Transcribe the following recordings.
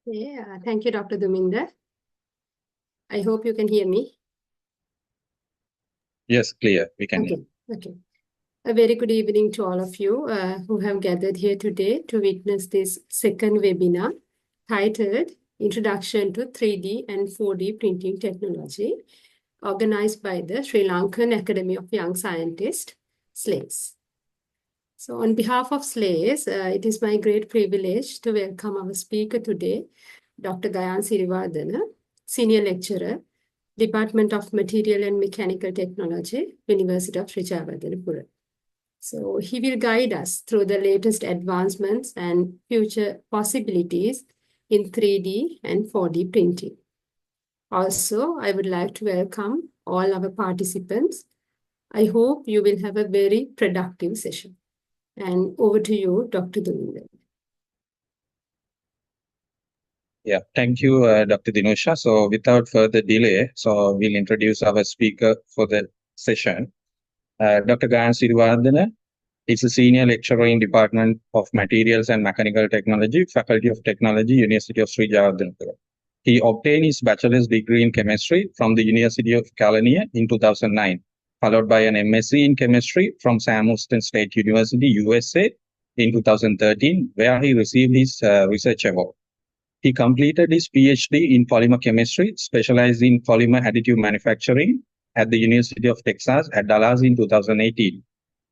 Yeah, thank you, Dr. Duminder. I hope you can hear me. Yes, clear. We can. Okay, okay. A very good evening to all of you who have gathered here today to witness this second webinar titled Introduction to 3D and 4D Printing Technology, organized by the Sri Lankan Academy of Young Scientists, SLAYS. So on behalf of SLAYS, it is my great privilege to welcome our speaker today, Dr. Gayan Siriwardana, Senior Lecturer, Department of Material and Mechanical Technology, University of Sriwardana. So he will guide us through the latest advancements and future possibilities in 3D and 4D printing. Also, I would like to welcome all our participants. I hope you will have a very productive session. And over to you, Dr. Duminder. Yeah, thank you, Dr. Dinusha. So without further delay, so we'll introduce our speaker for the session. Dr. Gayan Siriwardana is a senior lecturer in Department of Materials and Mechanical Technology, Faculty of Technology, University of Sriwardana. He obtained his bachelor's degree in chemistry from the University of California in 2009, followed by an MSc in chemistry from Sam Houston State University, USA in 2013, where he received his research award. He completed his PhD in polymer chemistry, specialized in polymer additive manufacturing at the University of Texas at Dallas in 2018.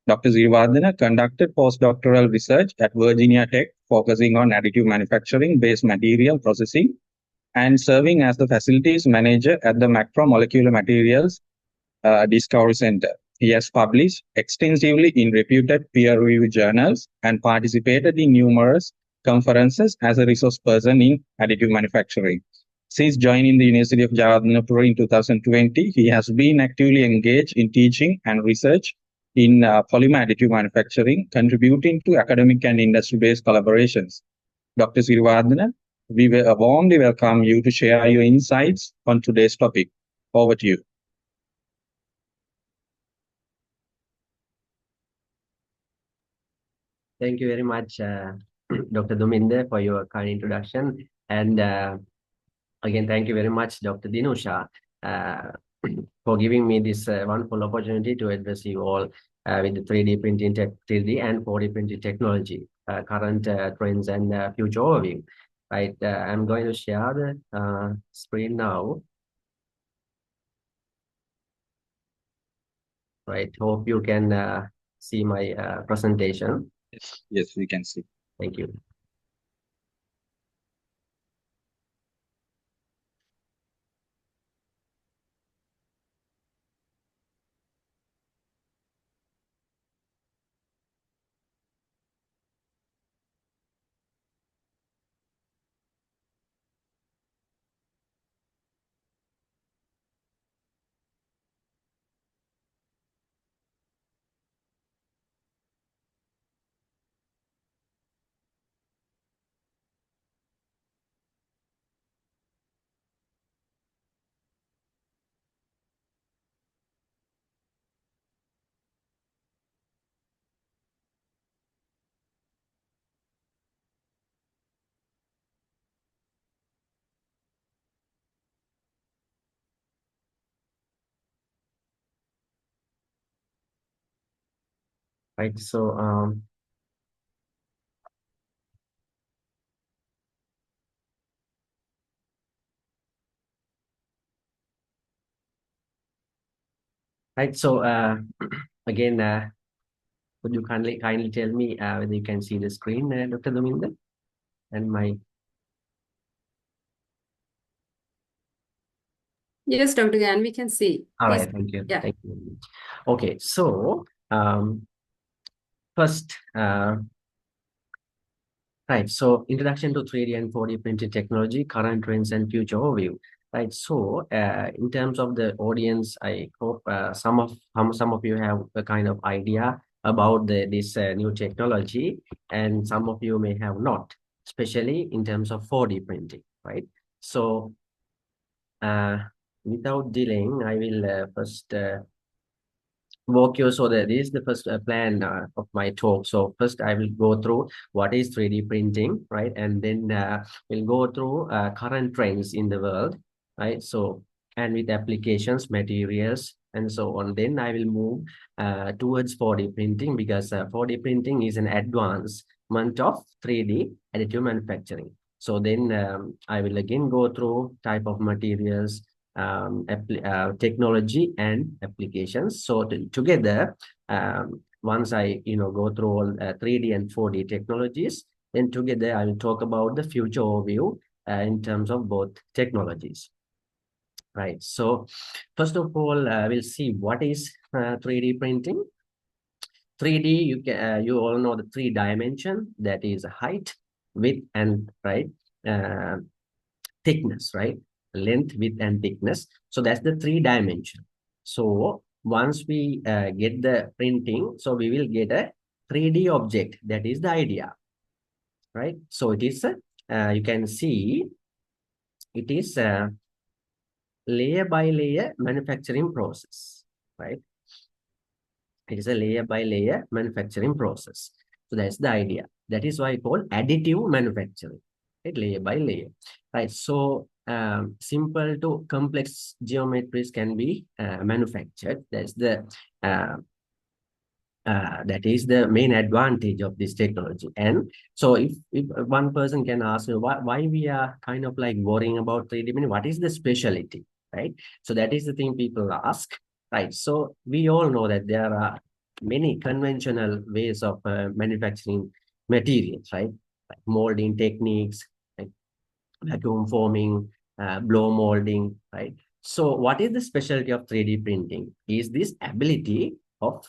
Dr. Siriwardana conducted postdoctoral research at Virginia Tech, focusing on additive manufacturing-based material processing and serving as the facilities manager at the Macromolecular Materials Discovery Center. He has published extensively in reputed peer-reviewed journals and participated in numerous conferences as a resource person in additive manufacturing. Since joining the University of Jawadhanapura in 2020, he has been actively engaged in teaching and research in polymer additive manufacturing, contributing to academic and industry-based collaborations. Dr. Siriwardana, we will warmly welcome you to share your insights on today's topic. Over to you. Thank you very much, Dr. Duminder, for your kind introduction. And again, thank you very much, Dr. Dinusha, for giving me this wonderful opportunity to address you all with the 3D printing, 3D and 4D printing technology, current trends and future overview. Right, I'm going to share the screen now. Right, hope you can see my presentation. Yes, we can see. Thank you. Right, so right, so again, would you kindly tell me whether you can see the screen, Dr. Domingo, and my. Yes, Dr. Gayan, we can see. All Please. right, thank you. Yeah. Thank you. Okay, so first, right, so introduction to 3D and 4D printed technology, current trends and future overview. Right, so in terms of the audience, I hope some of you have a kind of idea about this new technology, and some of you may have not, especially in terms of 4D printing. Right, so without delaying, I will first walk you. So that is the first plan of my talk. So first I will go through what is 3D printing, right? And then we'll go through current trends in the world, right? So, and with applications, materials, and so on. Then I will move towards 4D printing, because 4D printing is an advancement of 3D additive manufacturing. So then I will again go through type of materials, technology and applications. So together, once I go through all 3D and 4D technologies, then together I will talk about the future overview in terms of both technologies. Right. So first of all, we'll see what is 3D printing. 3D, you all know the 3 dimension, that is height, width, and thickness, right? Length, width, and thickness. So that's the 3 dimension. So once we get the printing, so we will get a 3D object. That is the idea, right? So it is you can see it is a layer by layer manufacturing process, right? It is a layer by layer manufacturing process. So that's the idea. That is why I call additive manufacturing, right? Layer by layer, right? So simple to complex geometries can be manufactured. Uh, that is the main advantage of this technology. And so if one person can ask me why we are kind of like worrying about 3D printing, what is the specialty, right? So that is the thing people ask, right? So we all know that there are many conventional ways of manufacturing materials, right? Like molding techniques, like vacuum forming, blow molding, right? So what is the specialty of 3D printing? Is this ability of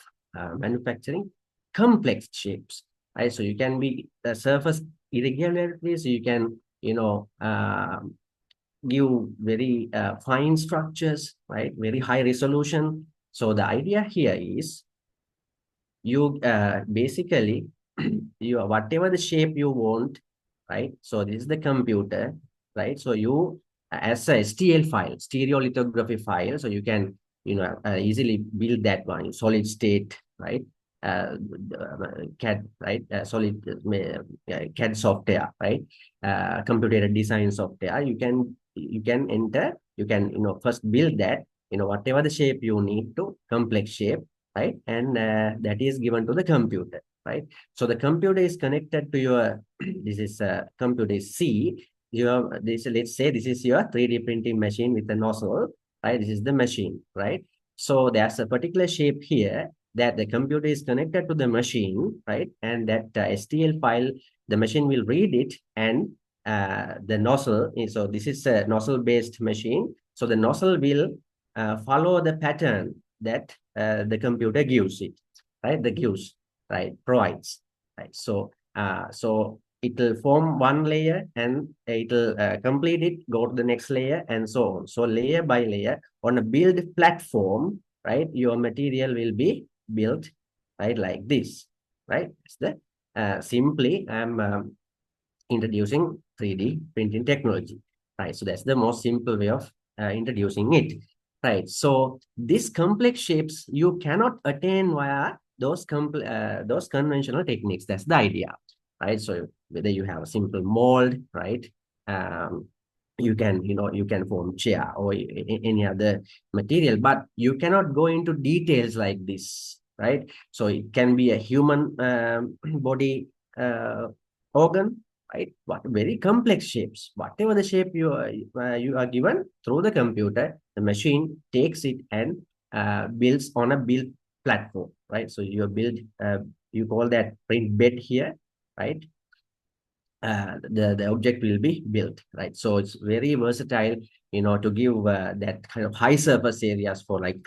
manufacturing complex shapes, right? So you can be the surface irregularities, you can, give very fine structures, right? Very high resolution. So the idea here is you basically you whatever the shape you want, right? So this is the computer, right? So you as a STL file, stereolithography file, so you can easily build that one, solid state, right? CAD, right? Solid CAD software, right? Computer design software. You can enter. You can first build that. Whatever the shape you need to, complex shape, right? And that is given to the computer, right? So the computer is connected to your this is computer C. You have this. Let's say this is your 3D printing machine with a nozzle, right? This is the machine, right? So there's a particular shape here that the computer is connected to the machine, right? And that STL file, the machine will read it, and the nozzle. So this is a nozzle-based machine. So the nozzle will follow the pattern that the computer gives it, right? The gives, right? Provides, right? So it will form one layer, and it will complete it, go to the next layer, and so on. So layer by layer on a build platform, right? Your material will be built, right? Like this, right? It's the simply I'm introducing 3D printing technology, right? So that's the most simple way of introducing it, right? So these complex shapes you cannot attain via those conventional techniques. That's the idea, right? So whether you have a simple mold, right? You can form chair or any other material, but you cannot go into details like this, right? So it can be a human body organ, right? What very complex shapes. Whatever the shape you are given through the computer, the machine takes it and builds on a build platform, right? So you call that print bed here, right? The object will be built, right? So it's very versatile, to give that kind of high surface areas for like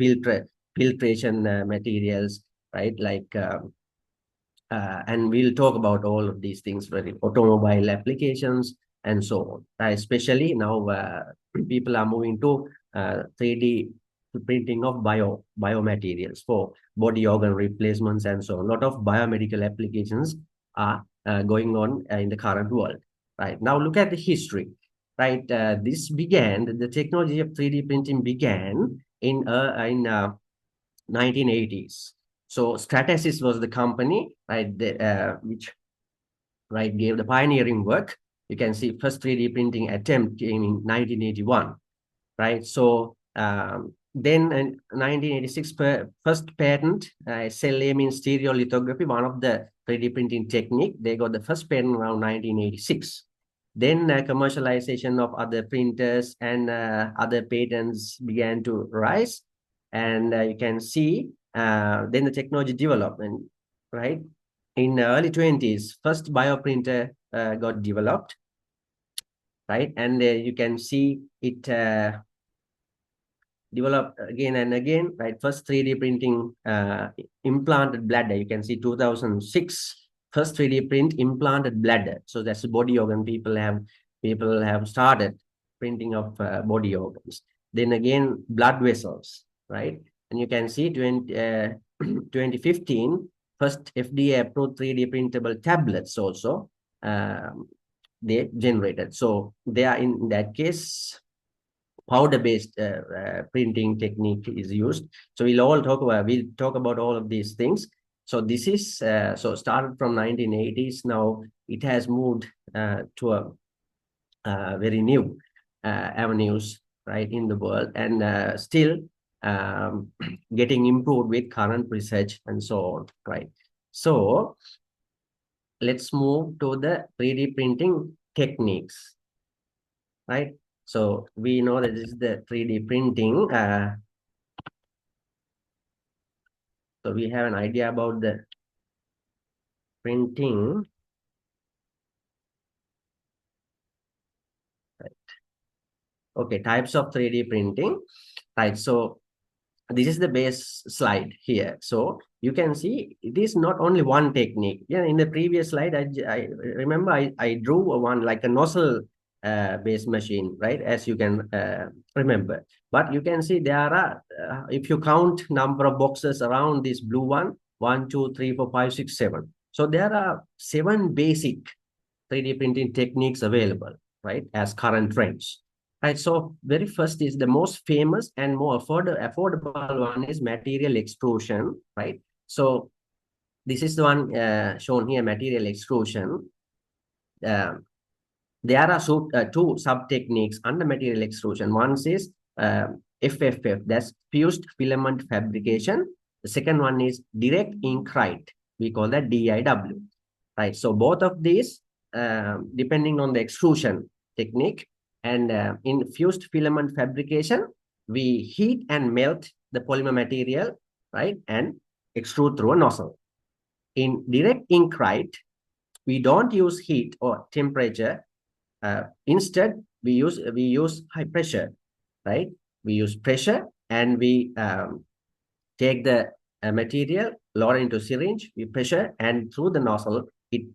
filtration materials, right? Like and we'll talk about all of these things, very automobile applications and so on. Especially now, people are moving to 3D printing of biomaterials for body organ replacements and so on. A lot of biomedical applications are going on in the current world. Right now, look at the history. Right, this began. The technology of 3D printing began in 1980s. So Stratasys was the company, right, which gave the pioneering work. You can see first 3D printing attempt came in 1981, right? So then in 1986, first patent, SLA means stereolithography, one of the 3D printing technique. They got the first patent around 1986. Then commercialization of other printers and other patents began to rise. And you can see then the technology development, right? In early 20s, first bioprinter got developed, right? And you can see it developed again and again, right? First 3D printing implanted bladder. You can see 2006, first 3D print implanted bladder. So that's the body organ. People have started printing of body organs. Then again, blood vessels, right? And you can see 2015, first FDA approved 3D printable tablets also they generated. So they are in that case powder-based printing technique is used. So we'll talk about all of these things. So this is so started from 1980s. Now it has moved to a very new avenues, right, in the world, and still getting improved with current research and so on, right? So let's move to the 3D printing techniques, right? So we know that this is the 3D printing. So we have an idea about the printing. Right. Okay, types of 3D printing. Right. So this is the base slide here. So you can see it is not only one technique. Yeah, in the previous slide, I remember I drew one like a nozzle based machine, right? As you can remember. But you can see there are, if you count number of boxes around this blue one, 1, 2, 3, 4, 5, 6, 7. So there are 7 basic 3D printing techniques available, right, as current trends. Right, so very first is the most famous and more affordable one is material extrusion, right? So this is the one shown here, material extrusion. There are two sub-techniques under material extrusion. One is FFF, that's fused filament fabrication. The second one is direct ink write. We call that DIW, right? So both of these, depending on the extrusion technique, and in fused filament fabrication, we heat and melt the polymer material, right, and extrude through a nozzle. In direct ink write, we don't use heat or temperature. Instead, we use high pressure, right? We use pressure and we take the material, lower into syringe, we pressure, and through the nozzle, it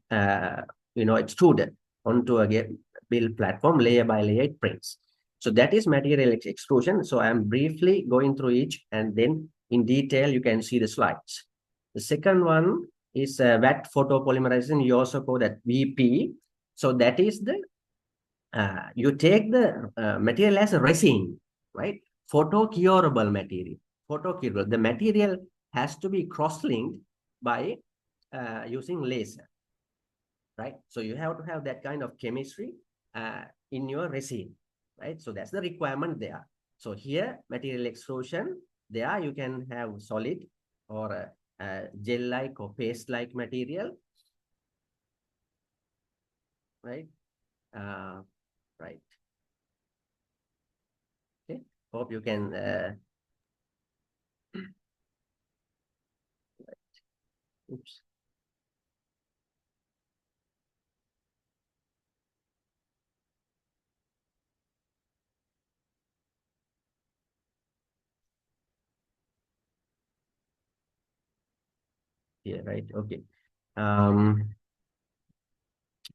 extruded onto a build platform, layer by layer, it prints. So that is material extrusion. So I'm briefly going through each, and then in detail, you can see the slides. The second one is wet photopolymerization. You also call that VP. So that is the you take the material as a resin, right? Photocurable material. Photocurable. The material has to be cross-linked by using laser, right? So you have to have that kind of chemistry in your resin, right? So that's the requirement there. So here, material extrusion, there you can have solid or gel-like or paste-like material, right? Right. Okay. Hope you can. Oops. Yeah. Right. Okay.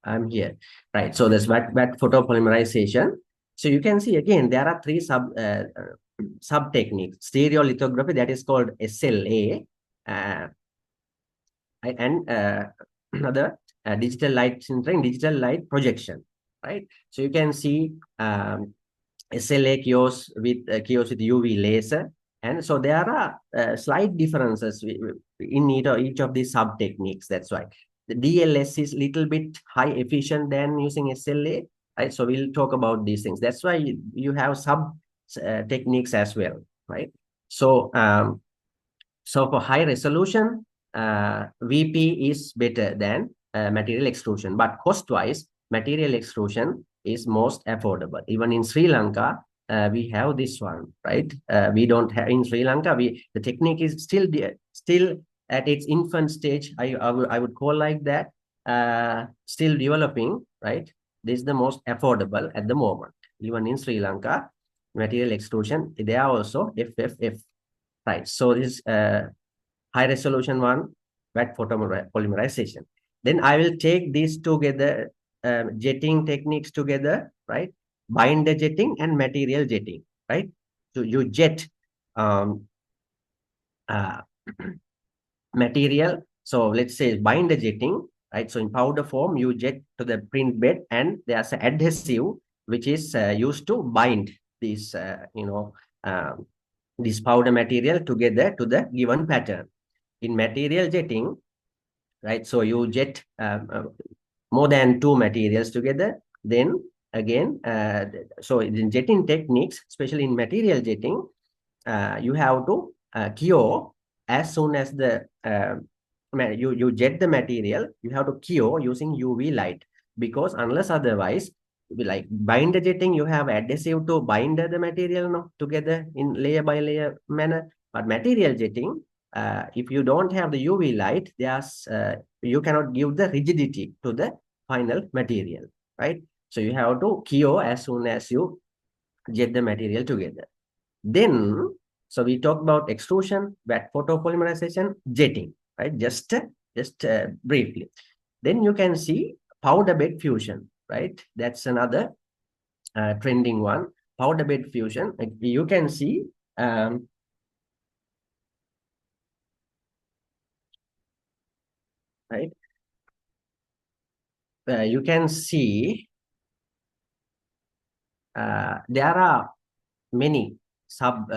I'm here, right? So there's wet photopolymerization. So you can see again there are 3 sub techniques. Stereolithography, that is called SLA, and another digital light sintering, digital light projection, right? So you can see SLA cures with UV laser, And so there are slight differences in each of these sub techniques. That's why the DLS is little bit high efficient than using SLA, right? So we'll talk about these things. That's why you have sub techniques as well, right? So so for high resolution, VP is better than material extrusion, but cost-wise, material extrusion is most affordable. Even in Sri Lanka, we have this one, right? We don't have in Sri Lanka. The technique is still at its infant stage. I would call like that. Still developing, right? This is the most affordable at the moment. Even in Sri Lanka, material extrusion, they are also FFF. Right. So this high resolution one, wet photopolymerization. Then I will take these together, jetting techniques together, right? Binder jetting and material jetting, right? So you jet um, uh, material. So let's say binder jetting, right? So in powder form, you jet to the print bed, and there's an adhesive which is used to bind this, this powder material together to the given pattern. In material jetting, right? So you jet more than two materials together. Then again, so in jetting techniques, especially in material jetting, you have to cure as soon as you jet the material. You have to cure using UV light, because unless otherwise, like binder jetting, you have adhesive to bind the material together in layer by layer manner. But material jetting, if you don't have the UV light, you cannot give the rigidity to the final material, right? So you have to cure as soon as you jet the material together. Then, so we talked about extrusion, wet photopolymerization, jetting, right? Just briefly. Then you can see powder bed fusion, right? That's another trending one. Powder bed fusion. You can see right? You can see there are many sub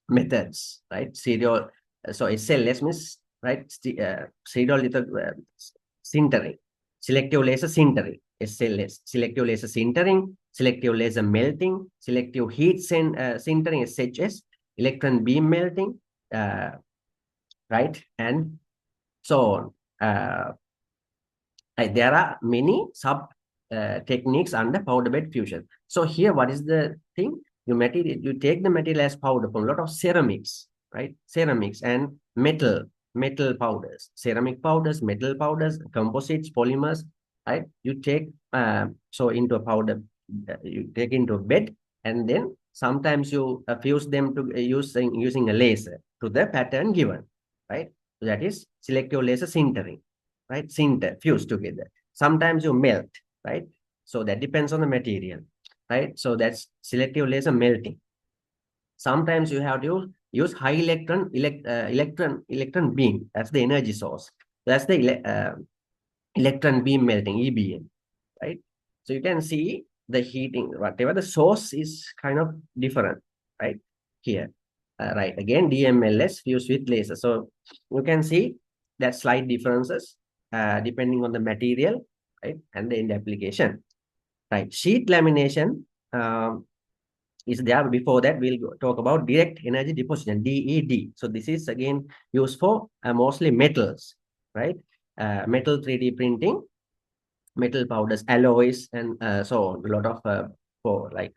methods, right? So SLS means, right? Serial sintering, selective laser sintering, SLS, selective laser sintering, selective laser melting, selective heat sintering, SHS, electron beam melting, right? And so on. There are many sub techniques under powder bed fusion. So here, what is the thing? You take the material as powder from a lot of ceramics, right? Ceramics and metal powders, ceramic powders, metal powders, composites, polymers, right? You take so into a powder, you take into a bed, and then sometimes you fuse them to using a laser to the pattern given, right? So that is selective laser sintering, right? Sinter, fuse together. Sometimes you melt, right? So that depends on the material, right? So that's selective laser melting. Sometimes you have to use high electron beam. That's the energy source. That's the electron beam melting, EBM, right? So you can see the heating, whatever the source is kind of different, right? Here, right? Again, DMLS fused with laser. So you can see that slight differences depending on the material, right? And the end application, right? Sheet lamination is there. Before that, we'll talk about direct energy deposition, DED. So this is again used for mostly metals, right? Metal 3D printing, metal powders, alloys, and so on. A lot of for like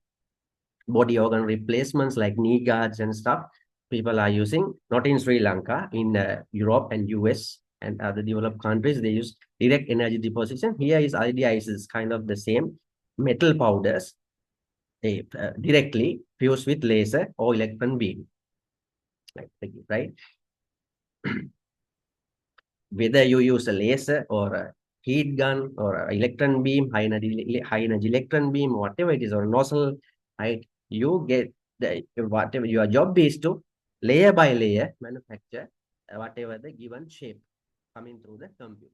body organ replacements like knee guards and stuff. People are using, not in Sri Lanka, in Europe and US and other developed countries, they use direct energy deposition. Here is idea is kind of the same. Metal powders, they directly fuse with laser or electron beam, right? Whether you use a laser or a heat gun or an electron beam, high energy electron beam, whatever it is, or nozzle, right? You get whatever your job is to layer by layer manufacture whatever the given shape coming through the computer,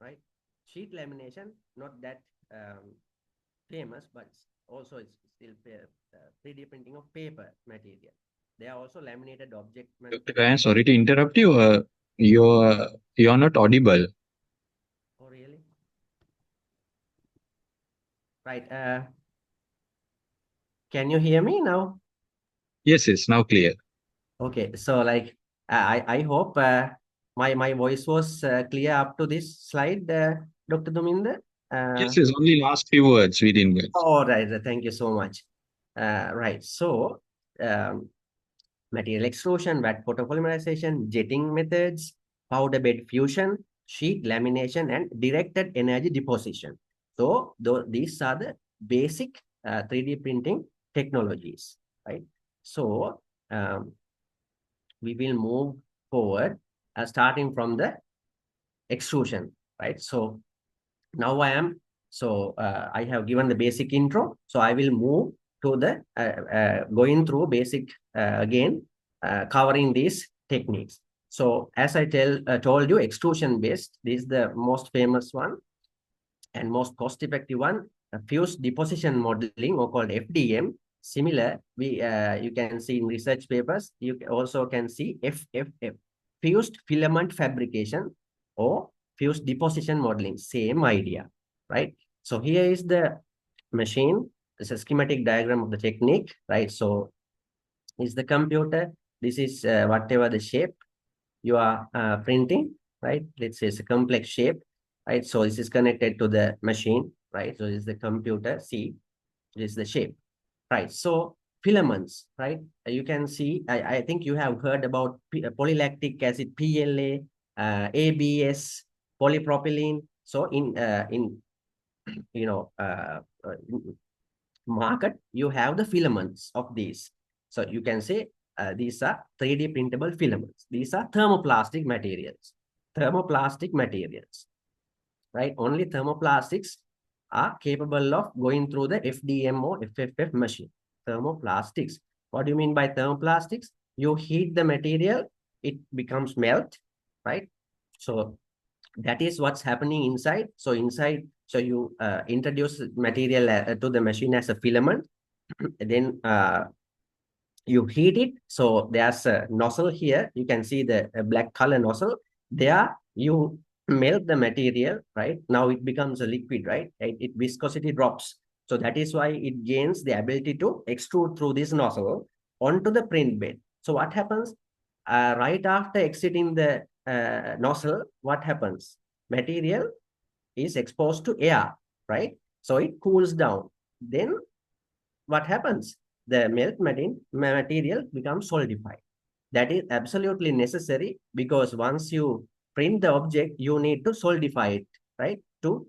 right? Sheet lamination, not that famous, but also it's still 3D printing of paper material. They are also laminated object Dr. manufacturing. Gayan, sorry to interrupt you. You're not audible. Oh, really? Right. Can you hear me now? Yes, yes, now clear. Okay. So like I hope my voice was clear up to this slide, Dr. Duminder. Yes, yes, only last few words we didn't get. All right. Thank you so much. Right. So um, material extrusion, wet photopolymerization, jetting methods, powder bed fusion, sheet lamination, and directed energy deposition. So these are the basic 3D printing technologies, right? So um, we will move forward starting from the extrusion, right? So now I have given the basic intro. So I will move to the going through basic again, covering these techniques. So as I told you, extrusion based, this is the most famous one and most cost-effective one, fused deposition modeling, or called FDM. Similar, you can see in research papers. You also can see FFF, fused filament fabrication, or fused deposition modeling. Same idea, right? So here is the machine. This is a schematic diagram of the technique, right? So is the computer. This is whatever the shape you are printing, right? Let's say it's a complex shape, right? So this is connected to the machine, right? So this is the computer. See, this is the shape, right? So filaments, right? You can see, I think you have heard about polylactic acid, PLA, ABS, polypropylene. So in you know market, you have the filaments of these. So you can say these are 3D printable filaments. These are thermoplastic materials. Thermoplastic materials, right? Only thermoplastics are capable of going through the FDM or FFF machine. Thermoplastics. What do you mean by thermoplastics? You heat the material, it becomes melt, right? So that is what's happening inside. So inside, so you introduce material to the machine as a filament, then you heat it. So there's a nozzle here. You can see the black color nozzle. There you melt the material, right? Now it becomes a liquid, right? It viscosity drops. So that is why it gains the ability to extrude through this nozzle onto the print bed. So what happens? Right after exiting the nozzle, what happens? Material is exposed to air, right? So it cools down. Then what happens? The material becomes solidified. That is absolutely necessary, because once you print the object, you need to solidify it, right? To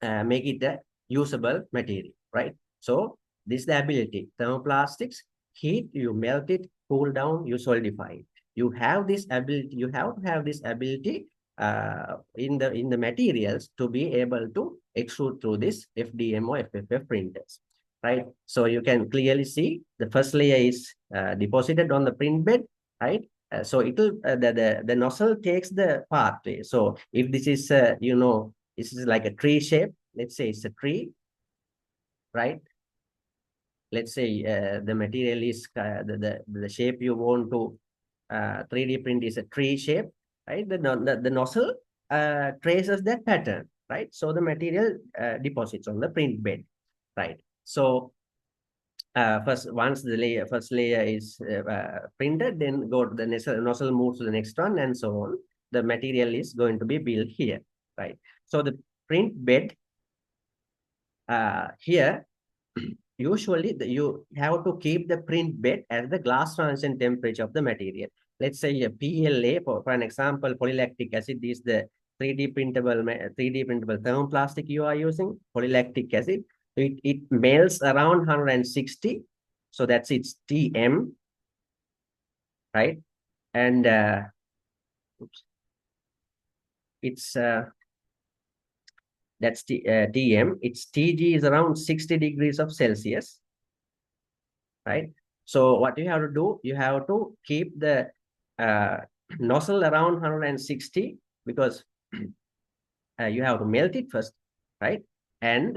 make it a usable material, right? So this is the ability. Thermoplastics, heat, you melt it, cool down, you solidify it. You have this ability. You have to have this ability in the materials to be able to extrude through this FDM or FFF printers, right? So you can clearly see the first layer is deposited on the print bed, right? So it will the nozzle takes the pathway. So if this is this is like a tree shape. Let's say it's a tree, right? Let's say the material is the shape you want to 3D print is a tree shape, right? The nozzle traces that pattern, right? So the material deposits on the print bed, right? So once the first layer is printed, then go to the nozzle moves to the next one, and so on. The material is going to be built here, right? So the print bed here, usually you have to keep the print bed at the glass transition temperature of the material. Let's say a PLA, for an example, polylactic acid is the 3D printable thermoplastic you are using, polylactic acid. It melts around 160. So that's its TM, right? And it's that's TM. Its TG is around 60 degrees of Celsius, right? So what you have to do, you have to keep the uh, nozzle around 160, because you have to melt it first, right? And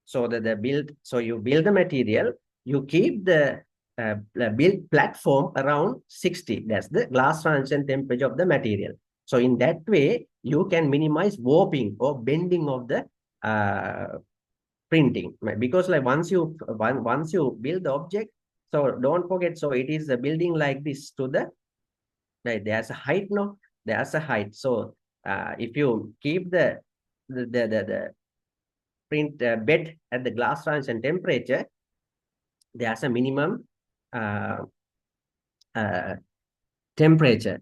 so you build the material, you keep the build platform around 60. That's the glass transition temperature of the material. So in that way, you can minimize warping or bending of the printing, because like once you build the object, so don't forget, so it is a building like this to the right. There's a height, no, there's a height. So if you keep the print bed at the glass transition temperature, there's a minimum temperature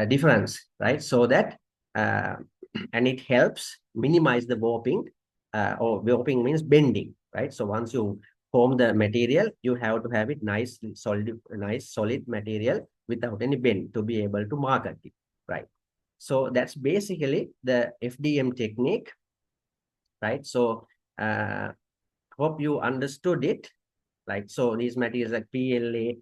difference, right? So that and it helps minimize the warping, or warping means bending, right? So once you form the material, you have to have it nice solid material without any bend to be able to market it, right? So that's basically the FDM technique, right? So hope you understood it. Like, so these materials like PLA,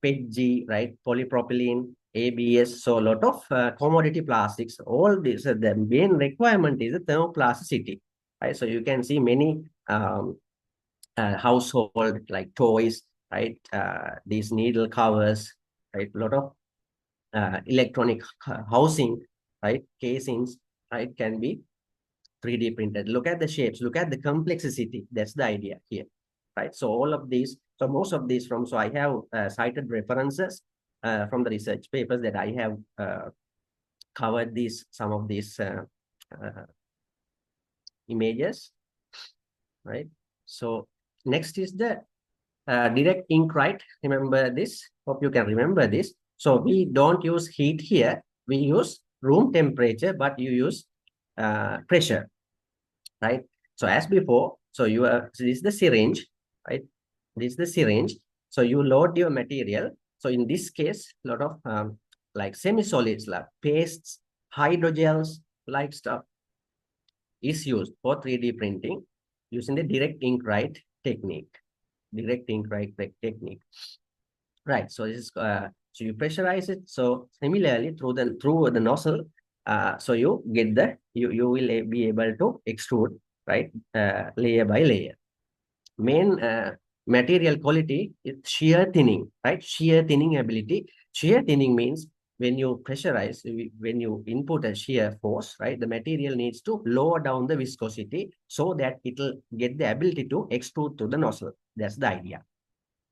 PETG, right? Polypropylene, ABS, so a lot of commodity plastics. All this, the main requirement is the thermoplasticity, right? So you can see many household like toys, right? These needle covers, right? A lot of electronic housing, right? Casings, right? Can be 3D printed. Look at the shapes, look at the complexity. That's the idea here, right? So all of these, so most of these so I have cited references from the research papers that I have covered some of these images, right? So next is the direct ink, right? Remember this, hope you can remember this. So we don't use heat here, we use room temperature, but you use pressure, right? So as before, so so this is the syringe, right? This is the syringe. So you load your material. So in this case, a lot of like semi-solids, like pastes, hydrogels, like stuff is used for 3D printing using the direct ink write technique. Direct ink write technique, right? So this is so you pressurize it. So similarly, through the nozzle, so you get you will be able to extrude, right, layer by layer. Main material quality is shear thinning, right? Shear thinning ability. Shear thinning means when you pressurize, when you input a shear force, right, the material needs to lower down the viscosity so that it will get the ability to extrude to the nozzle. That's the idea,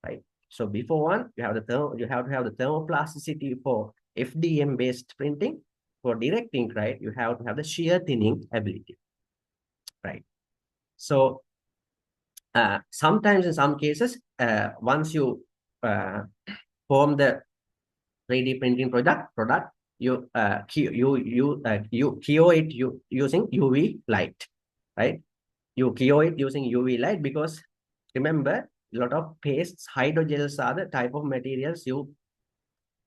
right? So before one, you have you have to have the thermoplasticity for FDM based printing. For direct ink, right, you have to have the shear thinning ability, right? So sometimes in some cases, once you form the 3D printing product, you cure it using UV light, right? You cure it using UV light because remember, a lot of pastes, hydrogels are the type of materials you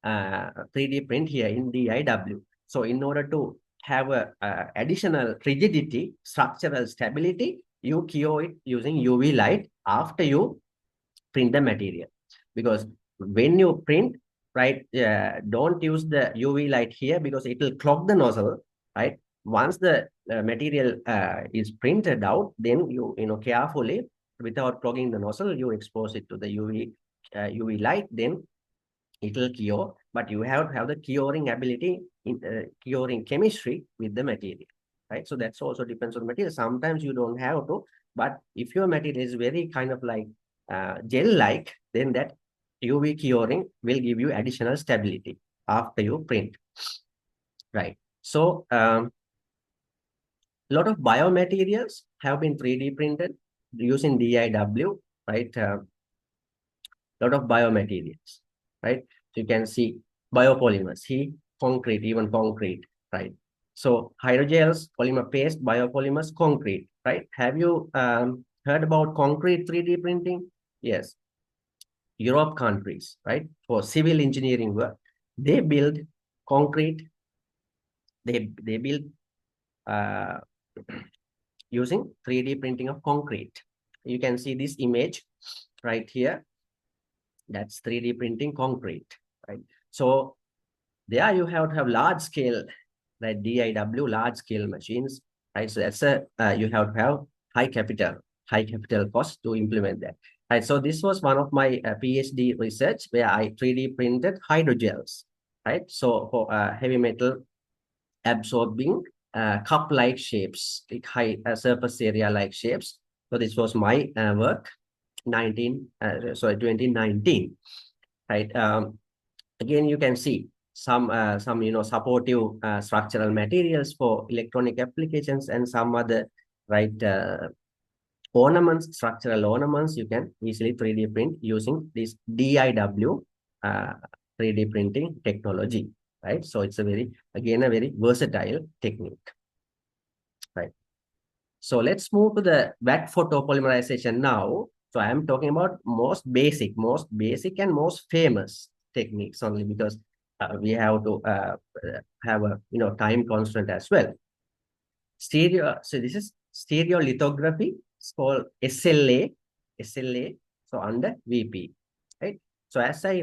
3D print here in DIW. So in order to have a additional rigidity, structural stability, you cure it using UV light after you print the material. Because when you print, right, don't use the UV light here because it will clog the nozzle, right? Once the material is printed out, then you carefully, without clogging the nozzle, you expose it to the UV light, then it will cure, but you have to have the curing ability in curing chemistry with the material, right? So that's also depends on the material. Sometimes you don't have to, but if your material is very kind of like gel-like, then that UV curing will give you additional stability after you print, right? So a lot of biomaterials have been 3D printed using DIW, right? Lot of biomaterials, right? So you can see biopolymers, concrete, even concrete, right? So hydrogels, polymer paste, biopolymers, concrete, right? Have you heard about concrete 3D printing? Yes. Europe countries, right? For civil engineering work, they build concrete, they build uh, using 3D printing of concrete. You can see this image right here. That's 3D printing concrete, right? So there you have to have large scale, right? DIW, large scale machines, right? So that's you have to have high capital cost to implement that. Right, so this was one of my PhD research where I 3D printed hydrogels, right? So for heavy metal absorbing cup-like shapes, like high surface area-like shapes. So this was my work, 2019, right? Again, you can see some supportive structural materials for electronic applications and some other right ornaments, structural ornaments. You can easily 3D print using this DIW 3D printing technology, right? So it's a very versatile technique, right? So let's move to the wet photopolymerization now. So I am talking about most basic and most famous techniques only because we have to have a time constraint as well. So this is stereolithography. It's called SLA. So under VP, right? So as I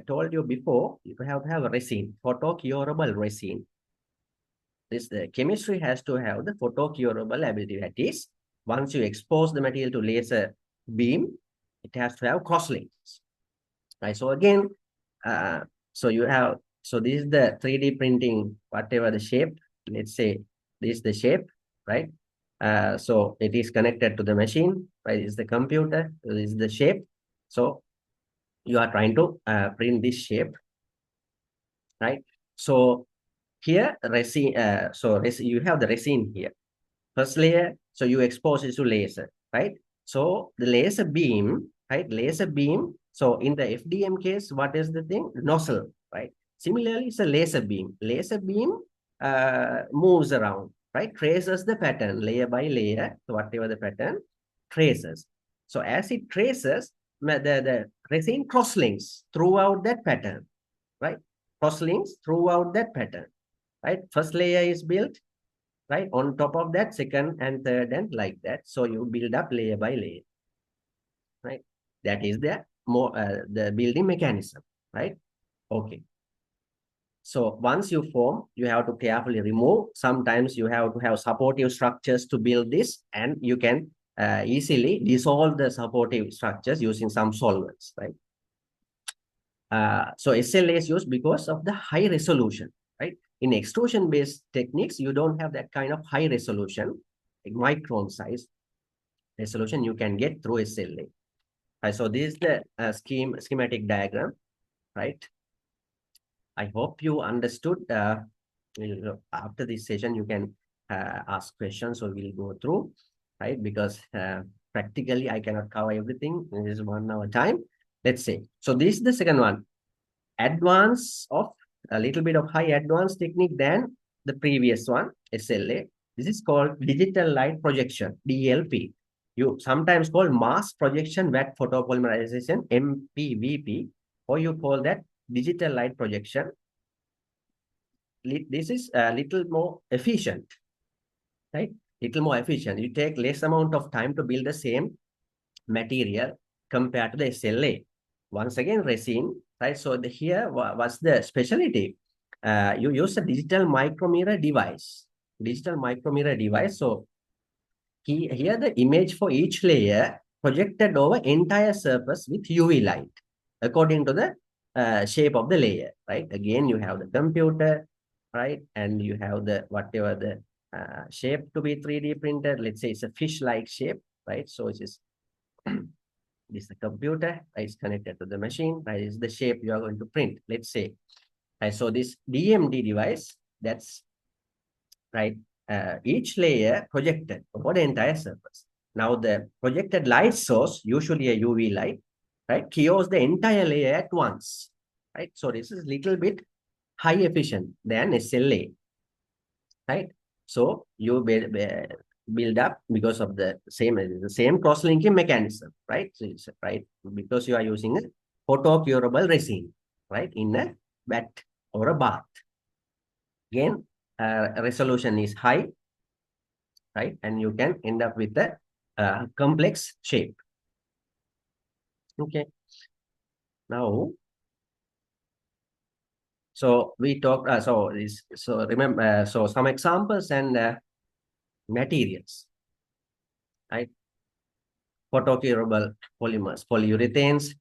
told you before, you have to have a resin, photocurable resin. The chemistry has to have the photocurable ability. That is, once you expose the material to laser beam, it has to have crosslinks, right? So again, so this is the 3D printing, whatever the shape. Let's say this is the shape, right? So it is connected to the machine, right? It's the computer. This is the shape. So you are trying to print this shape, right? So here resin, you have the resin here. First layer, so you expose it to laser, right? So the laser beam, right? Laser beam. So in the FDM case, what is the thing? Nozzle, right? Similarly, it's a laser beam. Laser beam moves around, right? Traces the pattern layer by layer, so whatever the pattern, traces. So as it traces, the resin crosslinks throughout that pattern, right? Crosslinks throughout that pattern, right? First layer is built, right? On top of that, second and third and like that. So you build up layer by layer, right? That is the building mechanism, right? Okay. So once you form, you have to carefully remove. Sometimes you have to have supportive structures to build this, and you can easily dissolve the supportive structures using some solvents, right? So SLA is used because of the high resolution, right? In extrusion-based techniques, you don't have that kind of high resolution, like micron size resolution you can get through SLA. Right, so this is the schematic diagram, right? I hope you understood. After this session, you can ask questions, so we'll go through, right? Because practically, I cannot cover everything. This is 1 hour time. Let's say. So this is the second one. Advance of a little bit of high advanced technique than the previous one, SLA. This is called digital light projection, DLP. You sometimes call mass projection wet photopolymerization, MPVP, or you call that digital light projection. This is a little more efficient, right? Little more efficient. You take less amount of time to build the same material compared to the SLA. Once again, resin, right? So here, what's the specialty? You use a digital micromirror device. So here the image for each layer projected over entire surface with UV light according to the shape of the layer, right? Again, you have the computer, right? And you have the whatever the shape to be 3D printed. Let's say it's a fish-like shape, right? So it is this is the computer, right? It's connected to the machine, right? This is the shape you are going to print, let's say. Right? So this DMD device, that's right, each layer projected over the entire surface. Now the projected light source, usually a UV light, right, cures the entire layer at once, right? So this is little bit high efficient than SLA, right? So you build up because of the same cross-linking mechanism, right? So it's, right, because you are using a photocurable resin, right, in a vat or a bath. Again, resolution is high, right? And you can end up with a complex shape. Okay. Now, so we talked. So remember. So some examples and materials, right? photocurable polymers, polyurethanes,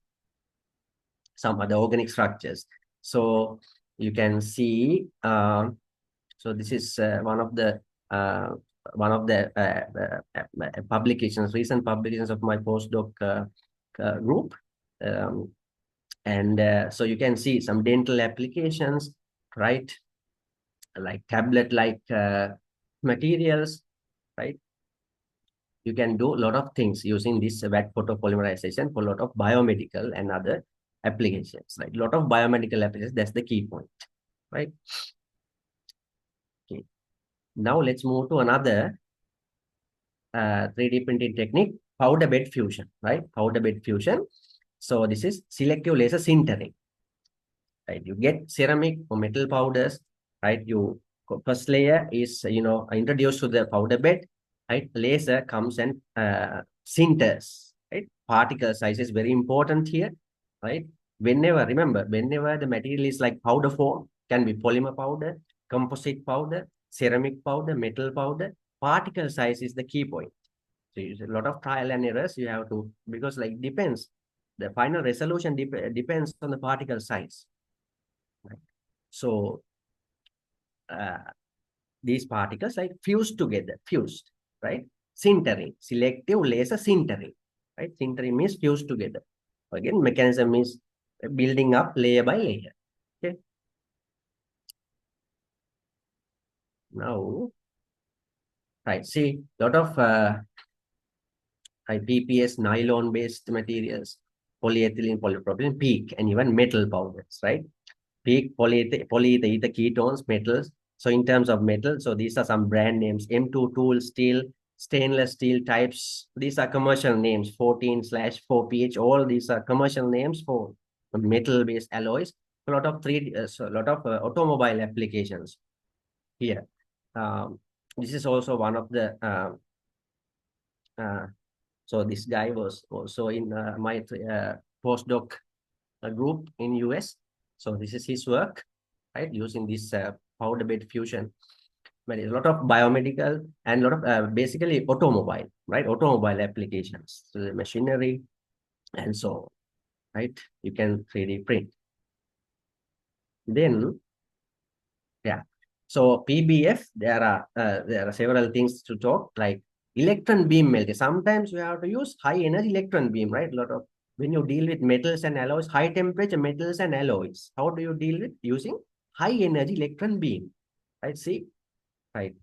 some other organic structures. So you can see, so this is one of the publications, recent publications of my postdoc group. So you can see some dental applications, right? Like tablet-like materials, right? You can do a lot of things using this wet photopolymerization for a lot of biomedical and other applications, right? A lot of biomedical applications, that's the key point, right? Okay. Now let's move to another 3D printing technique, powder bed fusion, right? Powder bed fusion. So this is selective laser sintering, right? You get ceramic or metal powders, right? First layer is, introduced to the powder bed, right? Laser comes and sinters, right? Particle size is very important here, right? Remember, whenever the material is like powder form, can be polymer powder, composite powder, ceramic powder, metal powder, particle size is the key point. So it's a lot of trial and errors you have to, because like depends, the final resolution depends on the particle size. Right? So these particles like fused together, right? Sintering, selective laser sintering, right? Sintering means fused together. Again, mechanism is building up layer by layer. Okay. Now, right, see, lot of PPS nylon-based materials, polyethylene, polypropylene, PEEK, and even metal powders, right? PEEK, polyether ketones, metals. So in terms of metal, so these are some brand names: M2 tool steel, stainless steel types. These are commercial names, 14/4PH. All these are commercial names for metal-based alloys. A lot of automobile applications here. This is also one of the so this guy was also in my postdoc group in US. So this is his work, right? Using this powder bed fusion. But a lot of biomedical and a lot of basically automobile, right? Automobile applications. So the machinery and so, right? You can 3D print. Then, yeah. So PBF, there are several things to talk, like electron beam melting. Sometimes we have to use high energy electron beam, right? A lot of, when you deal with metals and alloys, high temperature metals and alloys, how do you deal with? Using high energy electron beam, right? See, right?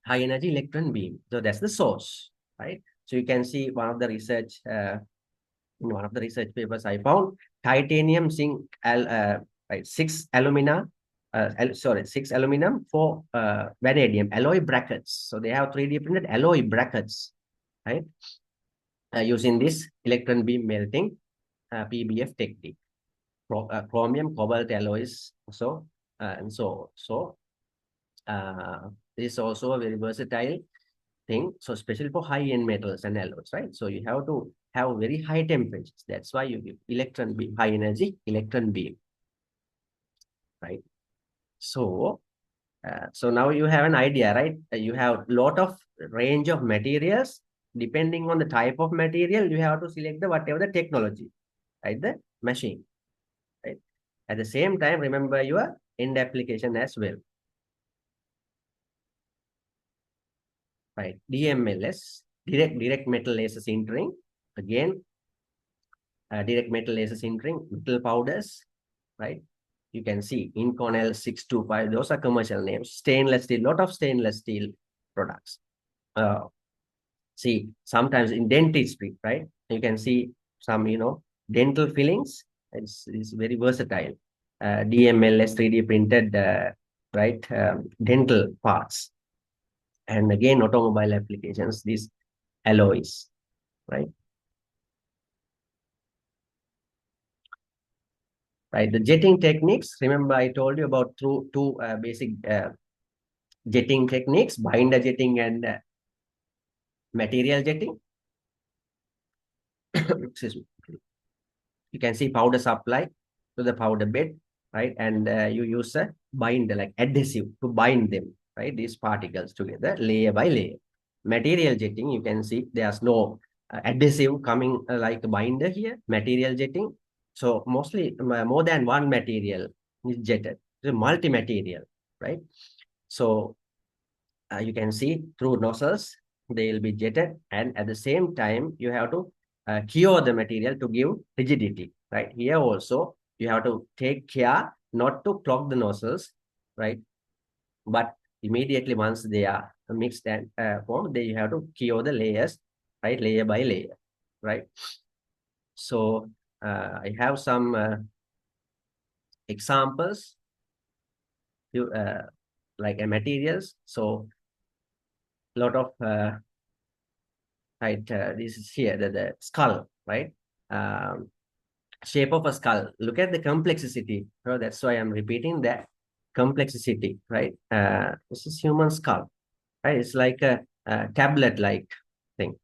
High energy electron beam. So that's the source, right? So you can see one of the research, in one of the research papers I found, titanium, zinc, right, 6 alumina, 6 aluminum, 4 vanadium alloy brackets. So they have 3D printed alloy brackets, right? Using this electron beam melting PBF technique. Chromium, cobalt alloys, so and so. This is also a very versatile thing. So especially for high-end metals and alloys, right? So you have to have very high temperatures. That's why you give electron beam, high energy electron beam, right? So, so now you have an idea, right? You have a lot of range of materials. Depending on the type of material, you have to select the whatever the technology, right? The machine, right? At the same time, remember your end application as well, right? DMLS, direct metal laser sintering. Again, direct metal laser sintering, metal powders, right? You can see Inconel 625, those are commercial names. Stainless steel, lot of stainless steel products. See, sometimes in dentistry, right? You can see some, dental fillings. It's very versatile. DMLS 3D printed, right? Dental parts. And again, automobile applications, these alloys, right? Right, the jetting techniques. Remember, I told you about two basic jetting techniques: binder jetting and material jetting. Excuse me. You can see powder supply to the powder bed, right? And you use a binder, like adhesive, to bind them, right? These particles together, layer by layer. Material jetting, you can see there's no adhesive coming like a binder here, material jetting. So mostly more than one material is jetted, so multi-material, right? So you can see through nozzles, they will be jetted, and at the same time, you have to cure the material to give rigidity, right? Here also, you have to take care not to clog the nozzles, right? But immediately once they are mixed and formed, then you have to cure the layers, right? Layer by layer, right? So I have some examples, like materials. So a lot of right, this is here the skull, right? Um, Shape of a skull. Look at the complexity. So that's why I'm repeating that complexity, right? This is human skull, right? It's like a tablet-like thing,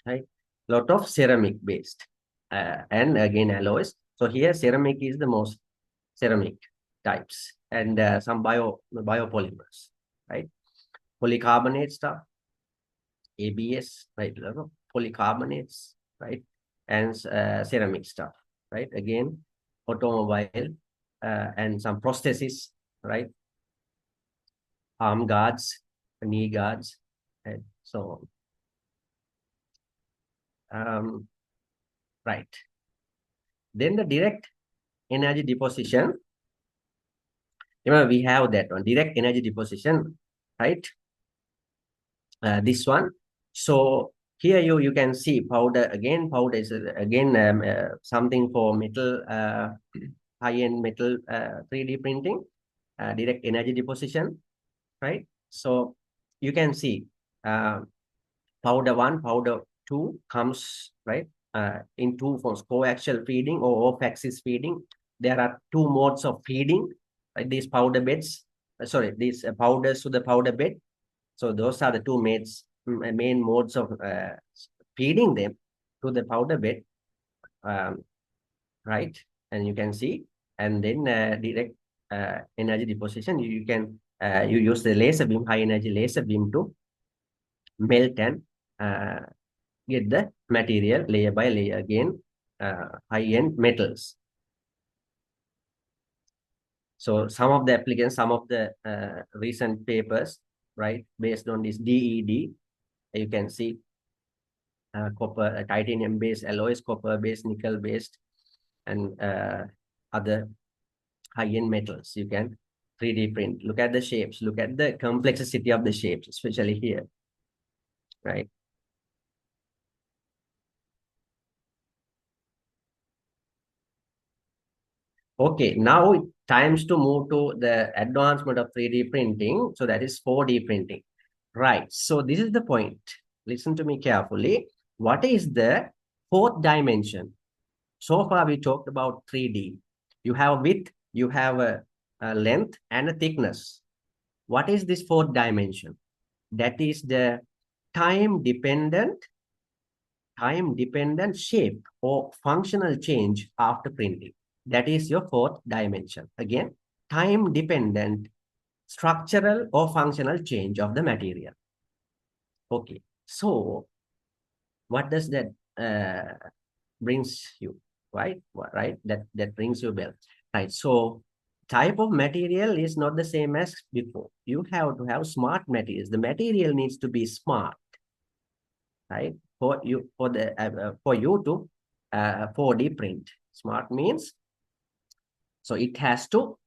right? Lot of ceramic based, and again alloys. So here ceramic is the most ceramic types, and some biopolymers, right? Polycarbonate stuff, ABS, right? Polycarbonates, right? And ceramic stuff, right? Again, automobile, and some prosthesis, right? Arm guards, knee guards, and so on. Right. Then the direct energy deposition. Remember, we have that one, direct energy deposition, right? This one. So here you can see powder again. Powder is again something for metal, high-end metal 3D printing, direct energy deposition, right? So you can see powder 1, powder 2 comes, right, in two forms, coaxial feeding or off-axis feeding. There are two modes of feeding, right? These powder beds, these powders to the powder bed. So those are the two main modes of feeding them to the powder bed, right? And you can see, and then direct energy deposition. You can you use the laser beam, high energy laser beam to melt and get the material layer by layer again, high-end metals. So some of the applicants, some of the recent papers, right, based on this DED, you can see copper, titanium-based alloys, copper-based, nickel-based, and other high-end metals. You can 3D print. Look at the shapes. Look at the complexity of the shapes, especially here, right? Okay, now times to move to the advancement of 3D printing. So that is 4D printing. Right. So this is the point. Listen to me carefully. What is the fourth dimension? So far we talked about 3D. You have width, you have a length and a thickness. What is this fourth dimension? That is the time-dependent shape or functional change after printing. That is your fourth dimension. Again, time-dependent structural or functional change of the material. Okay, so what does that brings you, right? Right, that brings you well, right? So type of material is not the same as before. You have to have smart materials. The material needs to be smart, right? For you to 4D print. Smart means, so it has to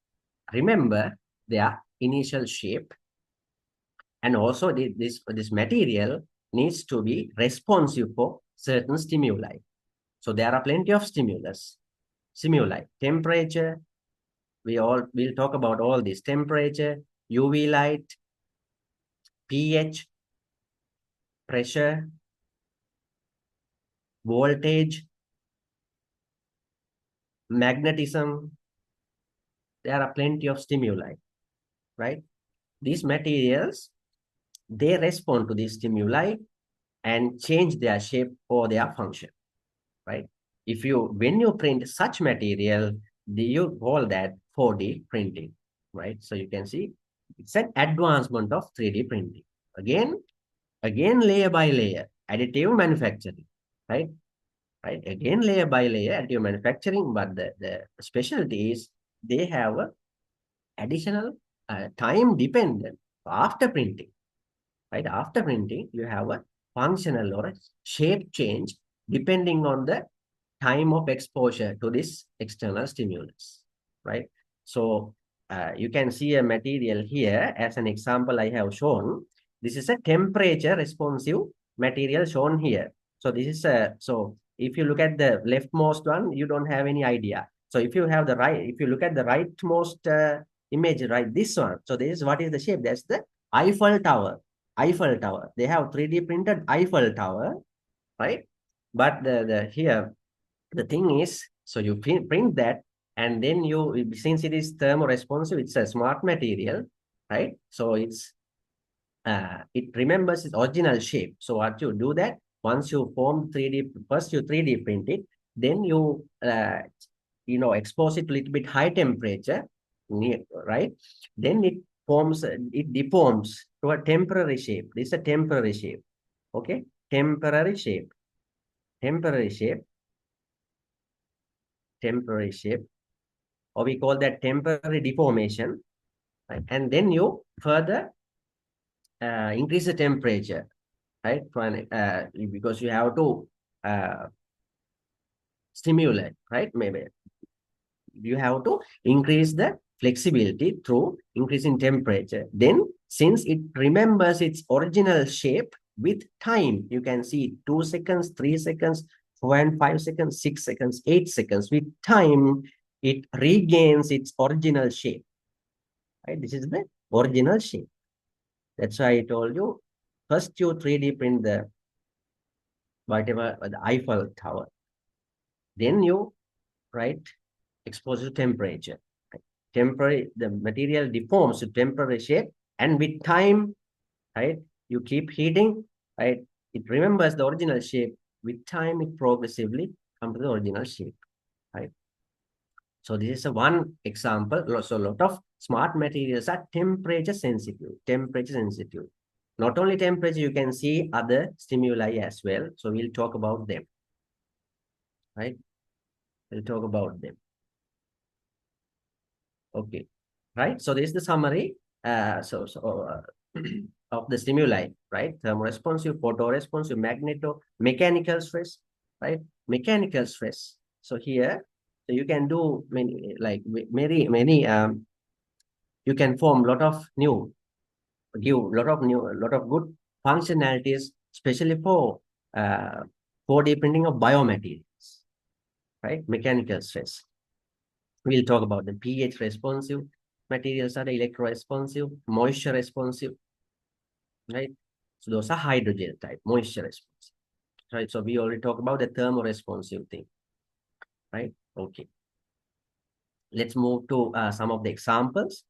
remember their initial shape, and also this material needs to be responsive for certain stimuli. So there are plenty of stimuli, temperature. We'll talk about all this: temperature, UV light, pH, pressure, voltage, magnetism. There are plenty of stimuli, right? These materials, they respond to these stimuli and change their shape or their function, right? When you print such material, you call that 4D printing, right? So you can see it's an advancement of 3D printing. Again, layer by layer, additive manufacturing, right? Right. Again, layer by layer additive manufacturing, but the specialty is they have a additional time dependent after printing, right? After printing, you have a functional or a shape change depending on the time of exposure to this external stimulus, right? So you can see a material here as an example I have shown. This is a temperature responsive material shown here. So this is a, so if you look at the leftmost one, you don't have any idea. So if you have the right, if you look at the rightmost image, right, this one. So this is what is the shape? That's the Eiffel Tower. Eiffel Tower. They have 3D printed Eiffel Tower, right? But the here the thing is, so you print that, and then you, since it is thermoresponsive, it's a smart material, right? So it remembers its original shape. So what you do that, once you form 3D, first you 3D print it, then you expose it to a little bit high temperature, right? Then it deforms to a temporary shape. This is a temporary shape. Okay, temporary shape, temporary shape, temporary shape, or we call that temporary deformation, right? And then you further increase the temperature, right? Because you have to stimulate, right? Maybe you have to increase the flexibility through increasing temperature. Then, since it remembers its original shape with time, you can see 2 seconds, 3 seconds, 4.5 seconds, 6 seconds, 8 seconds. With time, it regains its original shape. Right? This is the original shape. That's why I told you, first you 3D print the whatever, the Eiffel Tower. Then you, right, expose to temperature. Right? Temporary, the material deforms to temporary shape, and with time, right, you keep heating, right, it remembers the original shape. With time, it progressively comes to the original shape, right? So this is a one example. So a lot of smart materials are temperature sensitive, temperature sensitive. Not only temperature, you can see other stimuli as well. So we'll talk about them, right? We'll talk about them. Okay, right? So this is the summary of the stimuli, right? Thermoresponsive, photoresponsive, mechanical stress, right? Mechanical stress. So here, so you can do many, like many, you can form a lot of good functionalities, especially for 4D printing of biomaterials, right? Mechanical stress. We'll talk about the pH responsive materials are electro-responsive, moisture responsive, right? So those are hydrogel type, moisture responsive, right? So we already talked about the thermoresponsive thing, right? Okay. Let's move to some of the examples.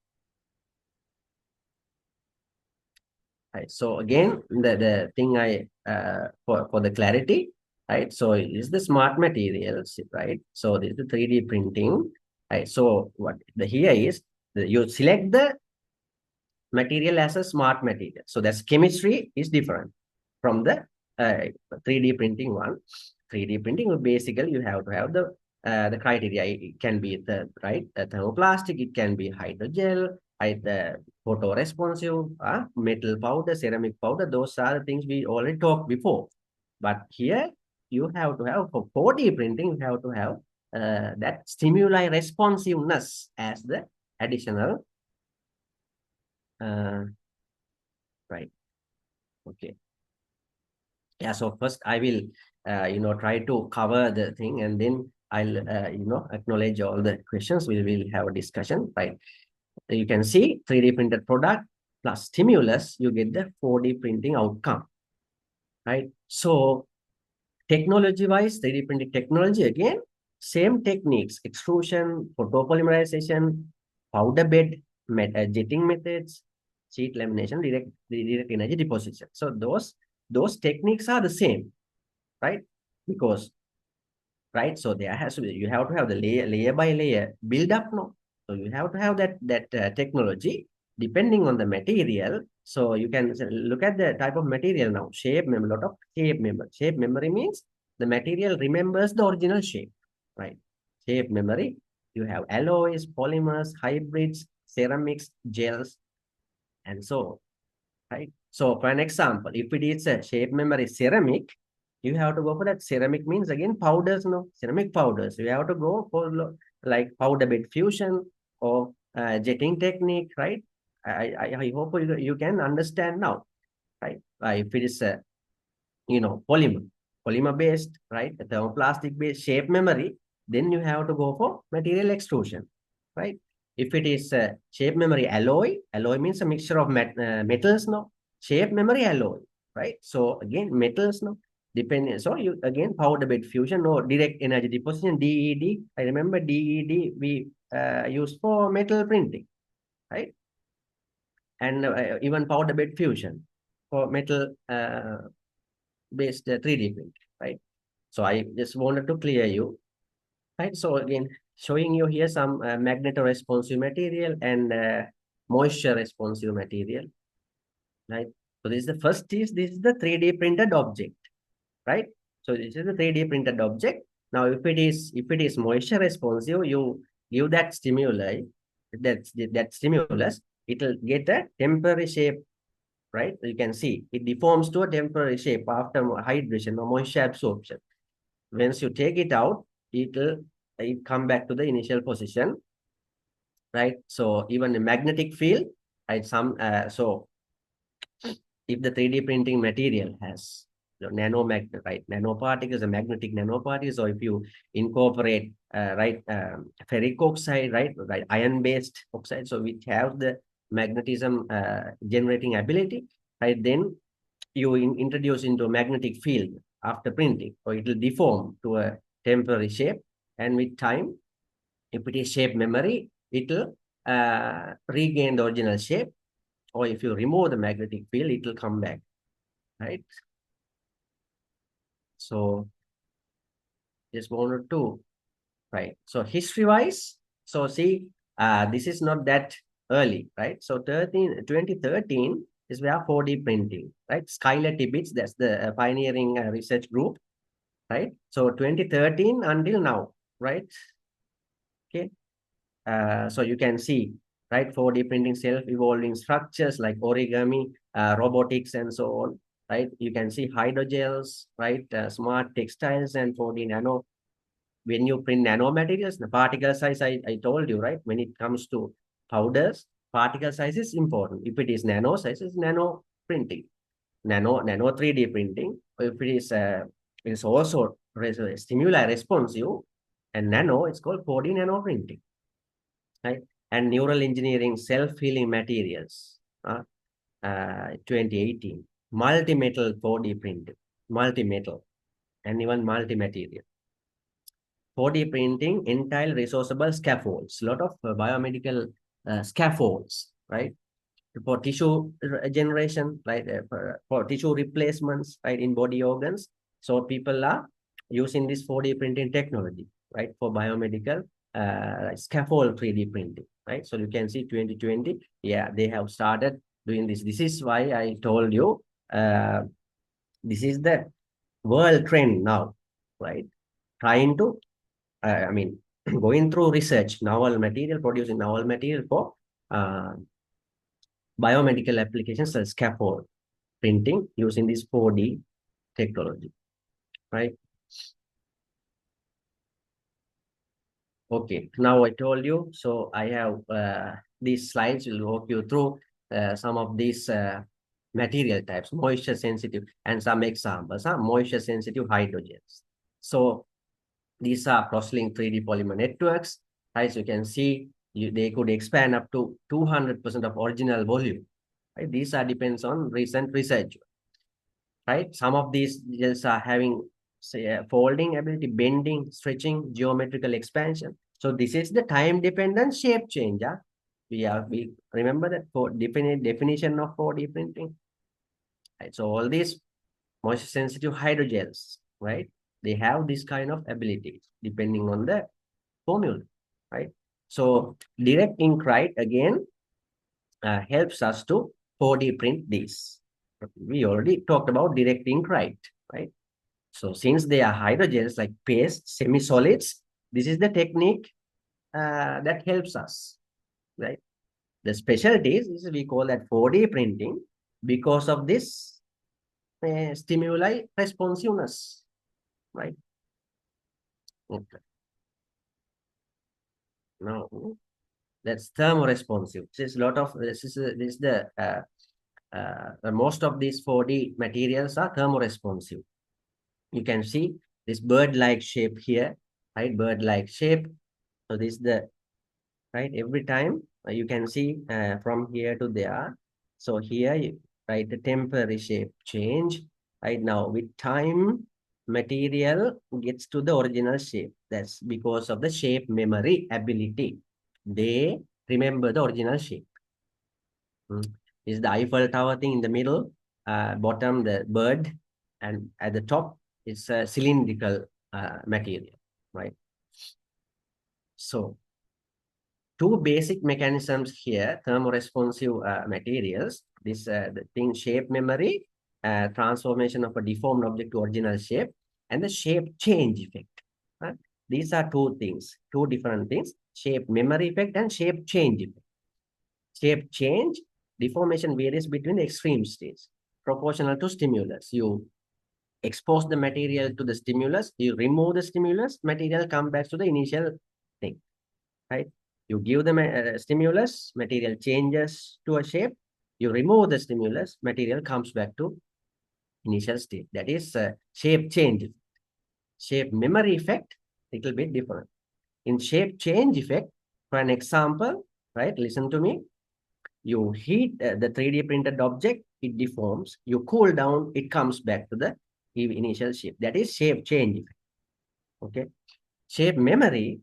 Right. So again, the thing for the clarity, right? So it is the smart materials, right? So this is the 3D printing, right? So what the here is you select the material as a smart material. So that's chemistry is different from the 3D printing one. 3D printing, basically you have to have the criteria. It can be the thermoplastic, it can be hydrogel, the photoresponsive, metal powder, ceramic powder. Those are the things we already talked before. But here you have to have, for 4D printing, you have to have that stimuli responsiveness as the additional right. Okay. Yeah. So first I will, try to cover the thing, and then I'll, acknowledge all the questions. We will have a discussion, right? You can see 3D printed product plus stimulus, you get the 4D printing outcome, right? So technology-wise, 3D printing technology, again, same techniques, extrusion, photopolymerization, powder bed, jetting methods, sheet lamination, direct energy deposition. So those techniques are the same, right? Because, right, so there has to be, you have to have the layer by layer build up, no? So you have to have that technology, depending on the material, so you can look at the type of material now. Shape memory, lot of shape memory. Shape memory means the material remembers the original shape, right? Shape memory, you have alloys, polymers, hybrids, ceramics, gels, and so on, right? So for an example, if it is a shape memory ceramic, you have to go for that. Ceramic means again powders, no? Ceramic powders. You have to go for like powder bed fusion or jetting technique, right? I hope you can understand now, right? If it is a polymer based, right? A thermoplastic based shape memory, then you have to go for material extrusion, right? If it is a shape memory alloy means a mixture of metals, no? Shape memory alloy, right? So again, metals, no? Depending, so you again powder bed fusion or direct energy deposition, DED. I remember DED we used for metal printing, right? And even powder bed fusion for metal based 3D print, right? So I just wanted to clear you, right? So again, showing you here some magneto-responsive material and moisture responsive material, right? So this is the first is this is the 3D printed object, right? So this is the 3D printed object. Now, if it is moisture responsive, you give that stimuli, that stimulus, it will get a temporary shape, right? You can see it deforms to a temporary shape after hydration or moisture absorption. Once you take it out, it come back to the initial position, right? So even a magnetic field, right? So if the 3D printing material has nanomagnet, right? Nanoparticles, a magnetic nanoparticles, or if you incorporate ferric oxide, right? Iron-based oxide, so which have the magnetism generating ability, right? Then you introduce into a magnetic field after printing, or it will deform to a temporary shape. And with time, if it is shape memory, it will regain the original shape. Or if you remove the magnetic field, it will come back, right? So just wanted to, right? So history-wise, so see, this is not that early, right? So 2013 is where 4D printing, right? Skylar Tibbets, that's the pioneering research group, right? So 2013 until now, right? Okay. So you can see, right? 4D printing self-evolving structures like origami, robotics, and so on, right? You can see hydrogels, right? Smart textiles and 4D nano. When you print nanomaterials, the particle size, I told you, right? When it comes to powders, particle size is important. If it is nano size, it's nano printing, nano 3D printing. If it's also stimuli responsive, and nano, it's called 4D nano printing, right? And neural engineering self-healing materials, 2018, multi-metal 4D printing, multi-metal, and even multi-material. 4D printing, entire resourceable scaffolds, a lot of biomedical scaffolds, right? For tissue generation, right? For tissue replacements, right? In body organs. So people are using this 4D printing technology, right? For biomedical scaffold 3D printing, right? So you can see 2020, yeah, they have started doing this. This is why I told you, this is the world trend now, right? Trying to going through research, novel material, producing novel material for biomedical applications such as scaffold printing using this 4D technology, right? Okay, now I told you, so I have these slides will walk you through some of these material types, moisture sensitive, and some examples, moisture sensitive hydrogens. So these are cross-linked 3D polymer networks. As you can see, they could expand up to 200% of original volume. Right? These are depends on recent research. Right? Some of these gels are having, say, folding ability, bending, stretching, geometrical expansion. So this is the time-dependent shape change. We remember that for definition of 4D printing. Right? So all these moisture-sensitive hydrogels, right? They have this kind of ability depending on the formula, right? So direct ink, right? Again, helps us to 4D print these. We already talked about direct ink write, right? So since they are hydrogels like paste, semi-solids, this is the technique that helps us, right? The specialty is we call that 4D printing because of this stimuli responsiveness, right? Okay. Now that's thermoresponsive. This is a lot of this is the most of these 4D materials are thermoresponsive. You can see this bird-like shape here, right? Bird-like shape. So this is the right every time you can see from here to there. So here, right, the temporary shape change. Right now, with time, material gets to the original shape. That's because of the shape memory ability. They remember the original shape. This is the Eiffel Tower thing in the middle, bottom the bird, and at the top it's a cylindrical material, right? So two basic mechanisms here, thermoresponsive materials, this the thing shape memory, transformation of a deformed object to original shape, and the shape change effect. Right? These are two things, two different things, shape memory effect and shape change effect. Shape change, deformation varies between the extreme states, proportional to stimulus. You expose the material to the stimulus, you remove the stimulus, material comes back to the initial thing, right? You give the stimulus, material changes to a shape. You remove the stimulus, material comes back to initial state. That is shape change. Shape memory effect, little bit different. In shape change effect, for an example, right, listen to me. You heat the 3D printed object, it deforms. You cool down, it comes back to the initial shape. That is shape change effect. Okay. Shape memory,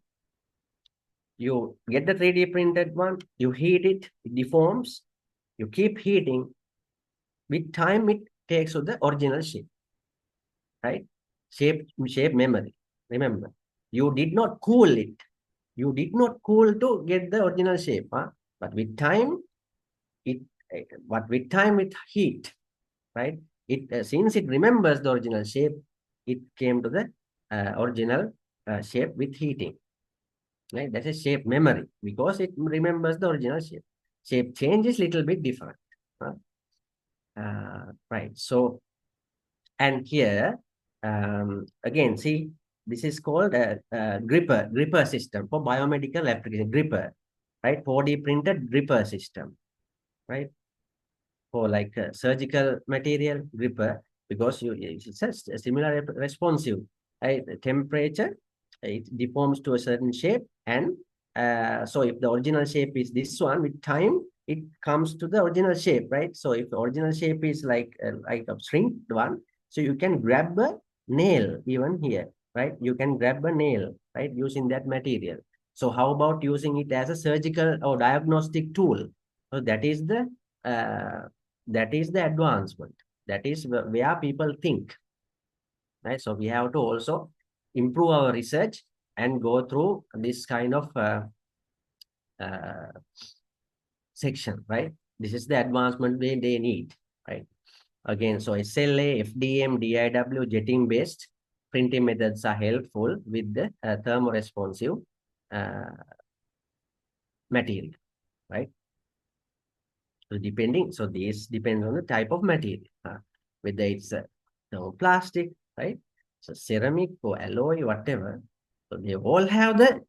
you get the 3D printed one, you heat it, it deforms, you keep heating. With time, it takes to the original shape, right? Shape memory. Remember, you did not cool it. You did not cool to get the original shape, huh? But with time, with heat, right? It since it remembers the original shape, it came to the original shape with heating. Right? That's a shape memory because it remembers the original shape. Shape change is little bit different. Right. So, and here, again, see, this is called a gripper system for biomedical application, gripper, right? 4D printed gripper system, right? For like surgical material gripper, because it's a similar responsive, right? The temperature, it deforms to a certain shape, and so if the original shape is this one, with time it comes to the original shape, right? So if the original shape is like a shrinked one, so you can grab a nail even here, right? You can grab a nail, right, using that material. So how about using it as a surgical or diagnostic tool? So that is the advancement. That is where people think, right? So we have to also improve our research and go through this kind of uh, section, right? This is the advancement they need, right? Again, so SLA, FDM, DIW, jetting-based printing methods are helpful with the thermoresponsive material, right? So this depends on the type of material, whether it's thermoplastic, right? So ceramic or alloy, whatever. So they all have the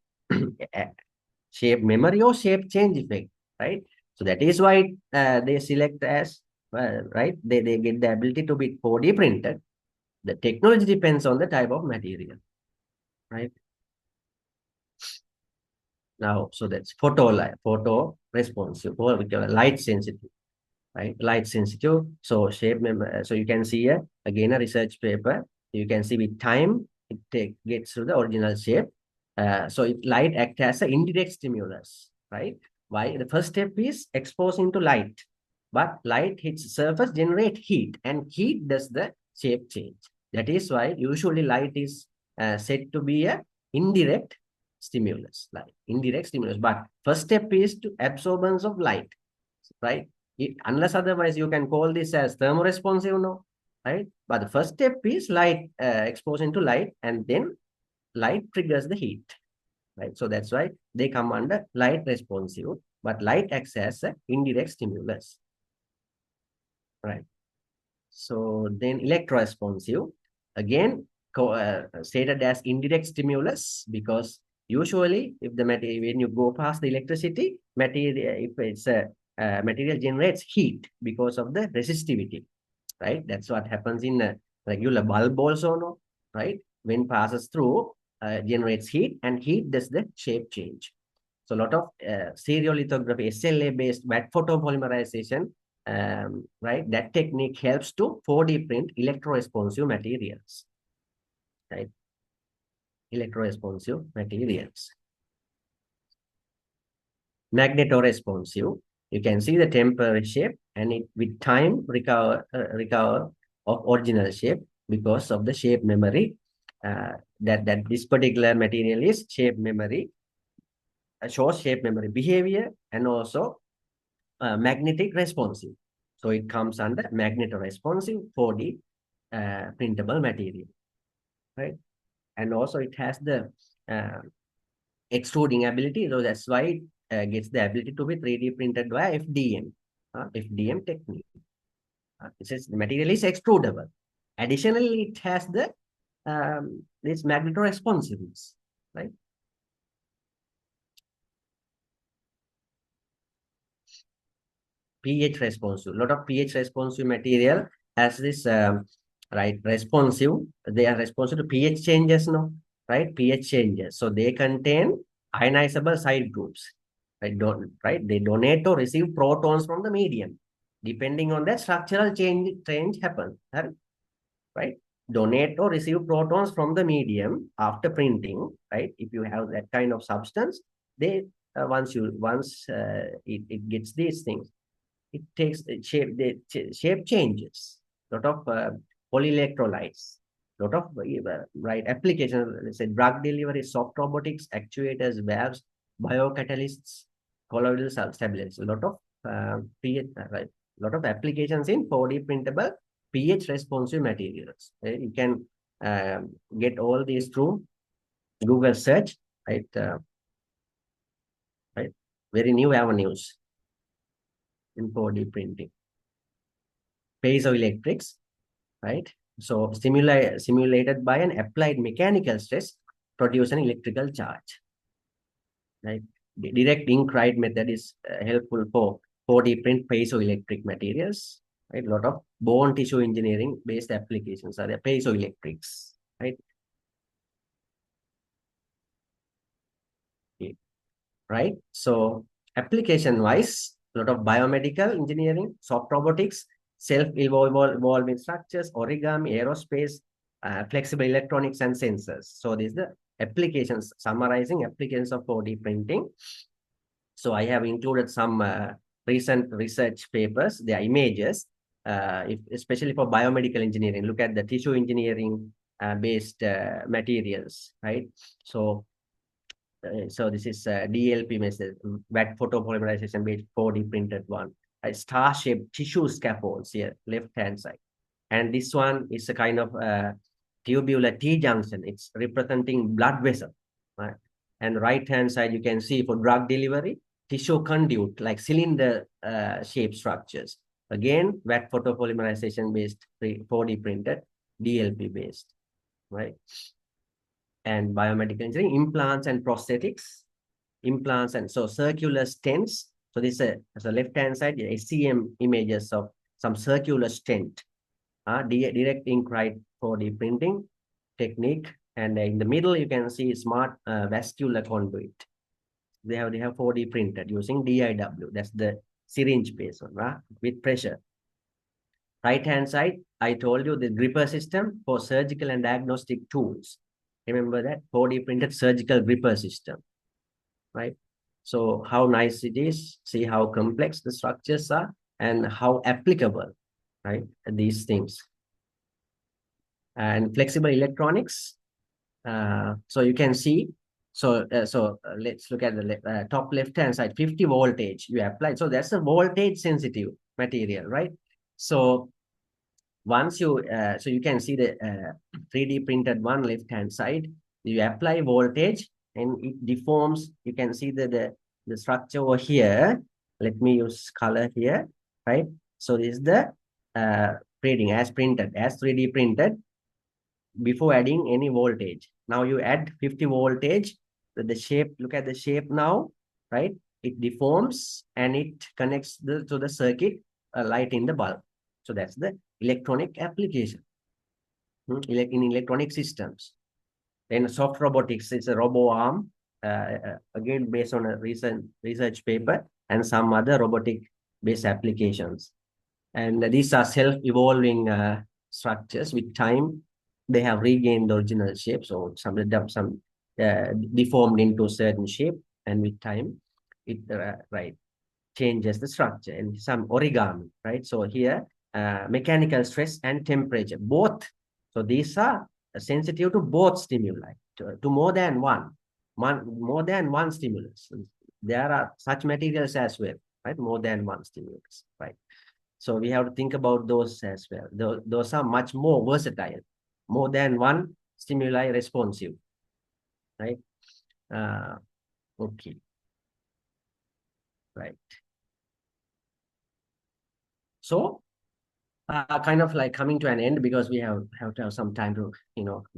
shape memory or shape change effect, right? So that is why they select as, right? They get the ability to be 4D printed. The technology depends on the type of material, right? Now, so that's photo responsive, or light sensitive, right? Light sensitive. So so you can see again a research paper. You can see with time it gets to the original shape. So light acts as an indirect stimulus, right? Why? The first step is exposing to light, but light hits surface, generate heat, and heat does the shape change. That is why usually light is said to be a indirect stimulus, like indirect stimulus. But first step is to absorbance of light. right? Unless otherwise, you can call this as thermoresponsive, no, right? But the first step is light, exposing to light, and then light triggers the heat, right? So that's why they come under light responsive, but light acts as an indirect stimulus, right? So then electroresponsive, again, stated as indirect stimulus, because usually if the material, when you go past the electricity, material, if it's a material generates heat because of the resistivity, right? That's what happens in a regular bulb also, no? Right? When passes through, generates heat, and heat does the shape change. So a lot of stereolithography, SLA-based wet photopolymerization, right? That technique helps to 4D print electroresponsive materials, right? Electroresponsive materials. Magnetoresponsive, you can see the temporary shape, and it with time recover of original shape because of the shape memory. That this particular material is shape memory, shows shape memory behavior, and also magnetic responsive. So it comes under magnetoresponsive 4D printable material, right? And also it has the extruding ability, so that's why it gets the ability to be 3D printed by FDM, FDM technique. It says the material is extrudable. Additionally, it has the this magnetoresponsiveness, right? pH responsive. A lot of pH responsive material has this right responsive. They are responsive to pH changes, no, right? pH changes. So they contain ionizable side groups. Right? They donate or receive protons from the medium. Depending on that, structural change happens. Right? Donate or receive protons from the medium after printing. Right? If you have that kind of substance, they once it gets these things, it takes the shape changes. Lot of polyelectrolytes, lot of right applications. Let's say drug delivery, soft robotics, actuators, valves, biocatalysts, colloidal stabilizers. A lot of pH, right? Lot of applications in 4D printable pH responsive materials. Right? You can get all these through Google search, right? Right, very new avenues in 4D printing. Piezoelectrics, right? So simulated by an applied mechanical stress produce an electrical charge, right? The direct ink write method is helpful for 4D print piezoelectric materials, right? A lot of bone tissue engineering based applications are the piezoelectrics, right? Okay. Right? So application wise, a lot of biomedical engineering, soft robotics, self-evolving structures, origami, aerospace, flexible electronics, and sensors. So these are the applications, summarizing applications of 4D printing. So I have included some recent research papers, their images, especially for biomedical engineering. Look at the tissue engineering based materials, right? So this is DLP method, wet photopolymerization based 4D printed one. A star-shaped tissue scaffolds here, left-hand side. And this one is a kind of tubular T-junction. It's representing blood vessel. Right? And right-hand side, you can see for drug delivery, tissue conduit, like cylinder shape structures. Again, wet photopolymerization based 4D printed, DLP based, right? And biomedical engineering, implants and prosthetics, implants, and so circular stents. So this is the left-hand side, SCM images of some circular stent, direct ink write 4D printing technique. And in the middle, you can see smart vascular conduit. They have 4D printed using DIW. That's the syringe based one, right? With pressure. Right-hand side, I told you the gripper system for surgical and diagnostic tools. Remember that 4D printed surgical gripper system, right? So how nice it is. See how complex the structures are and how applicable, right? These things. And flexible electronics. So you can see, Let's look at the top left-hand side, 50 voltage you apply. So that's a voltage sensitive material, right? So once you, so you can see the 3D printed one left-hand side, you apply voltage and it deforms. You can see the structure over here. Let me use color here, right? So this is the printing as printed, as 3D printed before adding any voltage. Now you add 50 voltage, the shape, look at the shape now, right? It deforms and it connects to the circuit, light in the bulb. So that's the electronic application in electronic systems. Then soft robotics is a robo arm, again based on a recent research paper and some other robotic based applications. And these are self-evolving structures. With time, they have regained the original shape. So some deformed into a certain shape, and with time, it changes the structure. And some origami, right? So here, mechanical stress and temperature, both. So these are sensitive to both stimuli, to more than one stimulus. There are such materials as well, right? More than one stimulus, right? So we have to think about those as well. Those are much more versatile, more than one stimuli responsive, right? Okay, right. So kind of like coming to an end because we have to have some time to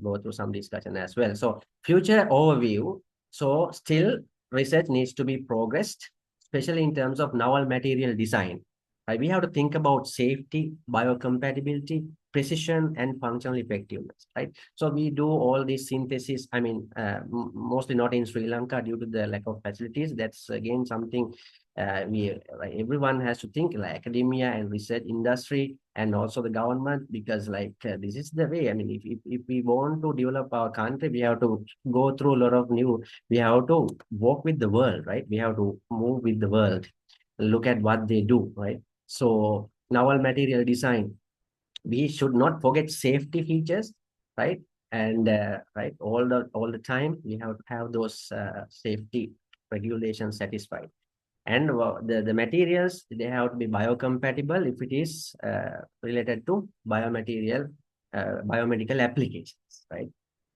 go through some discussion as well. So future overview. So still research needs to be progressed, especially in terms of novel material design. Right? We have to think about safety, biocompatibility, precision, and functional effectiveness. Right. So we do all these synthesis. I mean, mostly not in Sri Lanka due to the lack of facilities. That's again something everyone has to think, like academia and research industry and also the government, because this is the way. I mean, if we want to develop our country, we have to go through a lot of we have to walk with the world, right? We have to move with the world, look at what they do, right? So novel material design, we should not forget safety features, right? And right, all the time we have to have those safety regulations satisfied. And the materials, they have to be biocompatible if it is related to biomedical applications, right?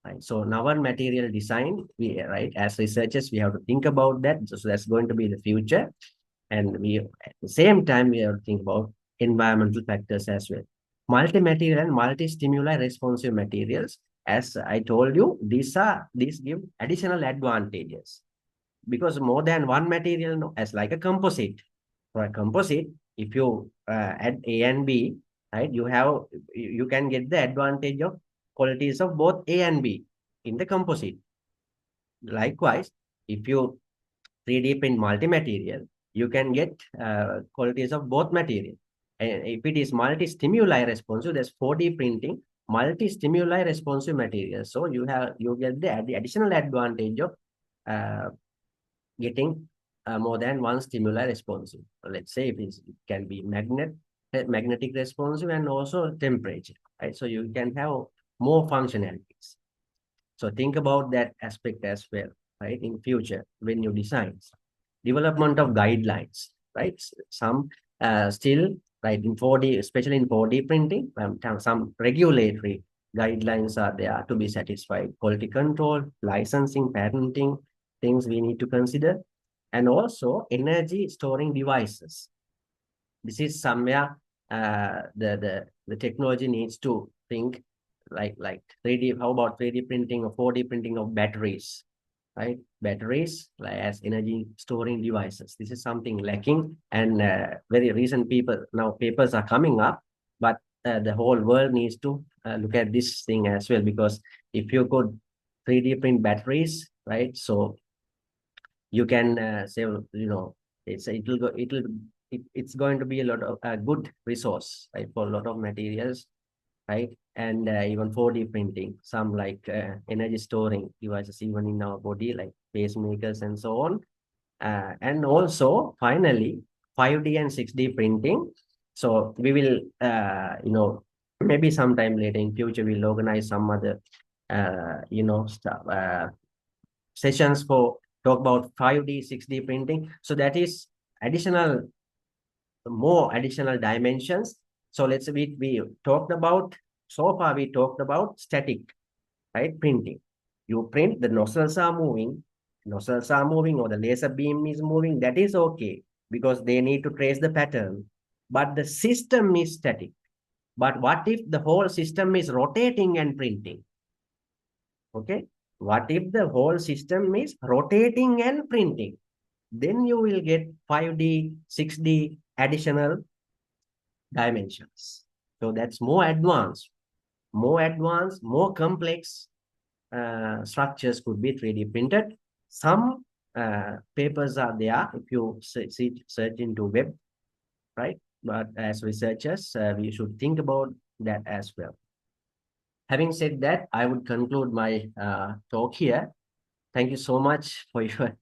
Right. So novel material design, as researchers, we have to think about that. So that's going to be the future. And we, at the same time, we have to think about environmental factors as well. Multi-material and multi-stimuli responsive materials. As I told you, these give additional advantages, because more than one material, as like a composite. For a composite, if you add A and B, right, you can get the advantage of qualities of both A and B in the composite. Likewise, if you 3D print multi-material, you can get qualities of both material. And if it is multi-stimuli responsive, there's 4D printing, multi-stimuli responsive material. So you get the additional advantage of getting more than one stimuli responsive. Let's say it can be magnetic responsive and also temperature, right? So you can have more functionalities. So think about that aspect as well, right? In future, when you design development of guidelines, right? Some still, right, in 4D, especially in 4D printing, some regulatory guidelines are there to be satisfied. Quality control, licensing, patenting, things we need to consider. And also energy storing devices. This is somewhere the technology needs to think like 3D. How about 3D printing or 4D printing of batteries, right? Batteries as energy storing devices. This is something lacking, and very recent papers are coming up, but the whole world needs to look at this thing as well, because if you could 3D print batteries, right? So you can say, it's going to be a lot of good resource, right, for a lot of materials, right? And even 4D printing, some energy storing devices even in our body, like pacemakers and so on. And also finally 5D and 6D printing. So we will maybe sometime later in future we'll organize some other stuff, sessions for talk about 5D, 6D printing. So that is more additional dimensions. So let's we talked about, so far we talked about static, right? Printing. You print, the nozzles are moving, or the laser beam is moving. That is okay because they need to trace the pattern. But the system is static. But what if the whole system is rotating and printing? Okay. What if the whole system is rotating and printing? Then you will get 5D, 6D additional dimensions. So that's more advanced, more complex structures could be 3D printed. Some papers are there if you search into web, right? But as researchers, we should think about that as well. Having said that, I would conclude my talk here. Thank you so much for your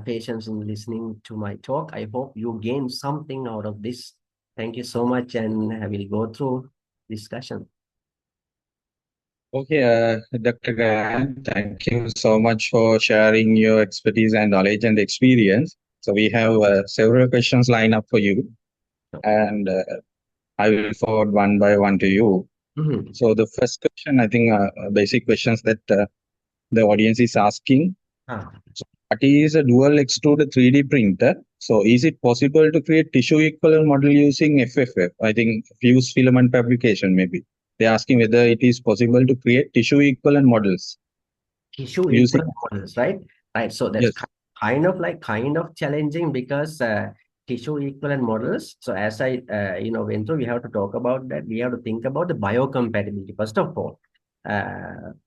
patience in listening to my talk. I hope you gained something out of this. Thank you so much, and I will go through discussion. Okay, Dr. Gayan, thank you so much for sharing your expertise and knowledge and experience. So we have several questions lined up for you, and I will forward one by one to you. Mm-hmm. So the first question, I think, basic questions that the audience is asking. So what is a dual extruded 3D printer? So is it possible to create tissue equivalent model using FFF? I think fused filament fabrication maybe. They're asking whether it is possible to create tissue equivalent models. Tissue using equivalent models, right? Right. So that's yes. kind of challenging because tissue equivalent models. So as I went through, we have to talk about that. We have to think about the biocompatibility. First of all,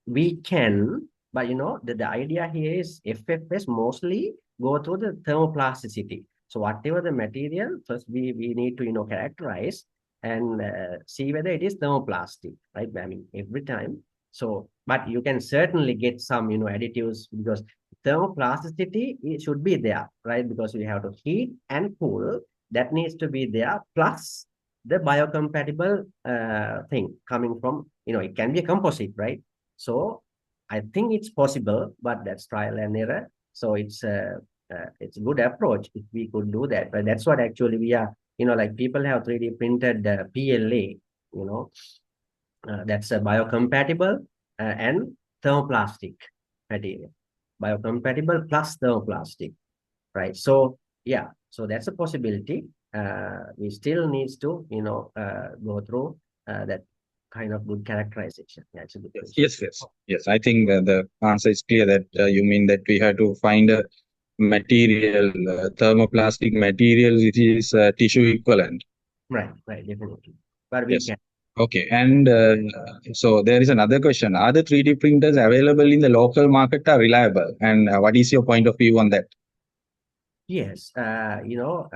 we can, but the idea here is FFS mostly go through the thermoplasticity. So whatever the material, first we need to characterize and see whether it is thermoplastic, right? I mean, every time. So, but you can certainly get some, additives because thermoplasticity it should be there, right? Because we have to heat and cool. That needs to be there. Plus the biocompatible thing coming from, it can be a composite, right? So I think it's possible, but that's trial and error. So it's a good approach if we could do that. But that's what actually we are, like people have 3D printed PLA, that's a biocompatible and thermoplastic material. Biocompatible plus thermoplastic, right? So yeah, so that's a possibility. We still needs to, go through that kind of good characterization. Yeah, it's a good question. Yes. I think the answer is clear that you mean that we have to find a material, thermoplastic material, which is tissue equivalent. Right, definitely. But we can. Okay, and so there is another question. Are the 3D printers available in the local market are reliable? And what is your point of view on that? Yes, I know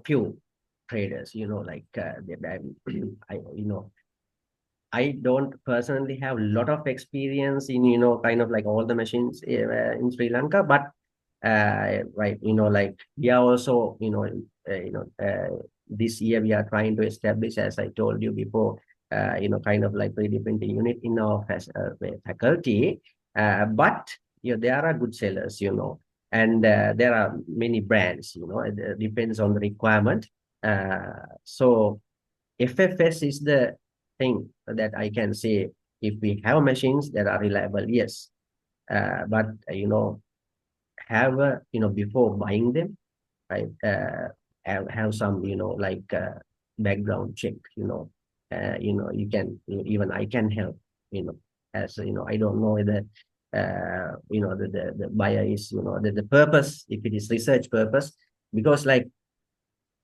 few traders, like I don't personally have a lot of experience in, kind of like all the machines in Sri Lanka, but right, like we are also, this year we are trying to establish, as I told you before, kind of like 3D printing unit in our faculty. But there are good sellers, and there are many brands, it depends on the requirement. So FFS is the thing that I can say. If we have machines that are reliable, yes. But have before buying them, right? Have some like background check. You can even I can help. As I don't know whether the buyer is the purpose, if it is research purpose, because like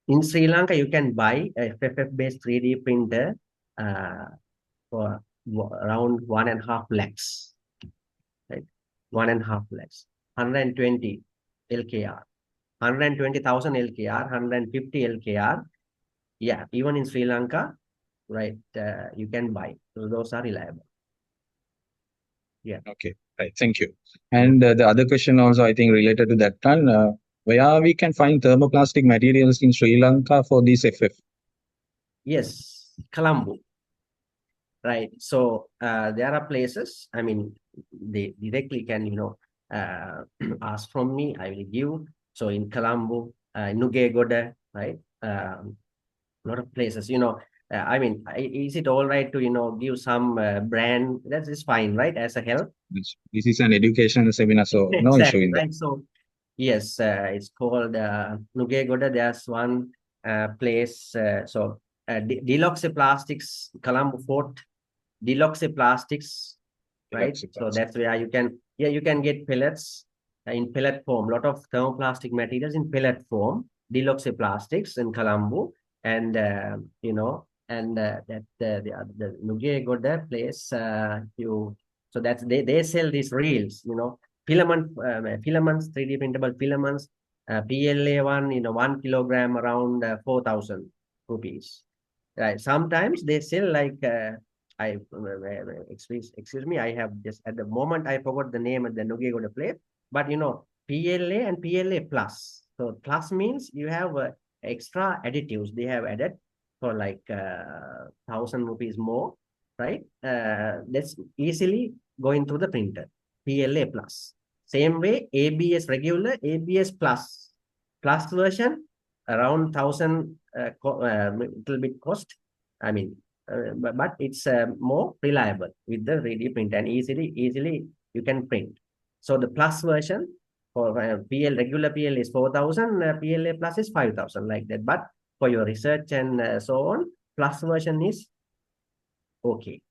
in Sri Lanka, you can buy a FFF-based 3D printer for around 1.5 lakhs, right? 1.5 lakhs, 120 LKR, 120,000 LKR, 150 LKR. Yeah, even in Sri Lanka, right? You can buy. So those are reliable. Yeah. Okay, right. Thank you. And the other question also, I think, related to that one, where we can find thermoplastic materials in Sri Lanka for this FF? Yes, Colombo. right? So there are places, I mean, they directly can, ask from me, I will give. So in Colombo, Nugegoda, right? A lot of places, I mean, is it all right to, give some brand? That is fine, right? As a help. This is an educational seminar, so no issue Exactly, in that. right? So yes, it's called Nugegoda. There's one place. Deluxe Plastics, Colombo Fort, Deluxe Plastics, right? So that's where you can get pellets in pellet form. Lot of thermoplastic materials in pellet form. Deluxe Plastics in Colombo, and that the Nugegoda place. So that's they sell these reels, filaments, 3D printable filaments, PLA one, 1 kilogram around 4,000 rupees. Right. Sometimes they sell like excuse me, I have just at the moment I forgot the name of the Nugegoda plate, but PLA and PLA plus. So plus means you have extra additives they have added for like 1,000 rupees more, right? That's easily going through the printer. PLA plus. Same way, ABS regular, ABS plus version around 1,000 little bit cost. I mean, but it's more reliable with the 3D print and easily you can print. So the plus version for regular PL is 4,000, PLA plus is 5,000 like that. But for your research and so on, plus version is okay.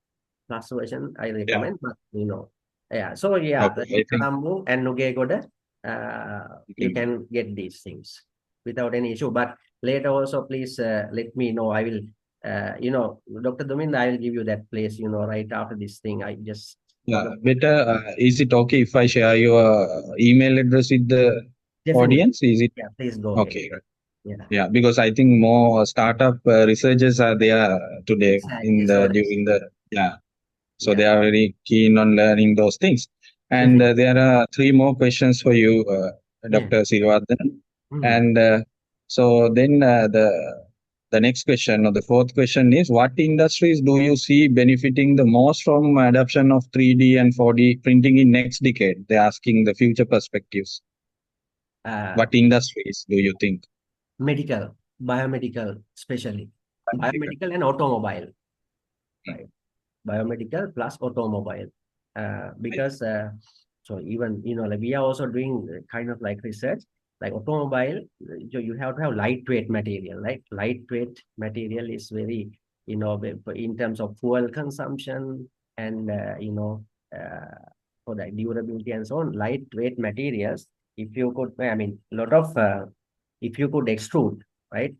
Plus version I recommend, but yeah. So yeah, Okay, I think Colombo and Nugegoda, you okay. can get these things without any issue. But later also, please let me know. I will, Dr. Dominda, I will give you that place, right after this thing. I just Better. Is it okay if I share your email address with the definitely. audience? Is it Yeah, please go ahead. okay? Right. Yeah, Yeah, because I think more startup researchers are there today exactly. So that's during the yeah. So yeah, they are very keen on learning those things. And definitely. there are three more questions for you, Yeah. Dr. Siriwardana. Mm. And so then the next question or the fourth question is, what industries do you see benefiting the most from adoption of 3D and 4D printing in next decade? They're asking the future perspectives. Uh, What industries do you think? Medical, biomedical, especially Medical. biomedical and automobile, Hmm. right? Biomedical plus automobile. Because so even like we are also doing kind of like research like automobile. So you have to have lightweight material, right? Lightweight material is very in terms of fuel consumption and for the durability and so on. Lightweight materials, if you could, I mean, lot of if you could extrude, right?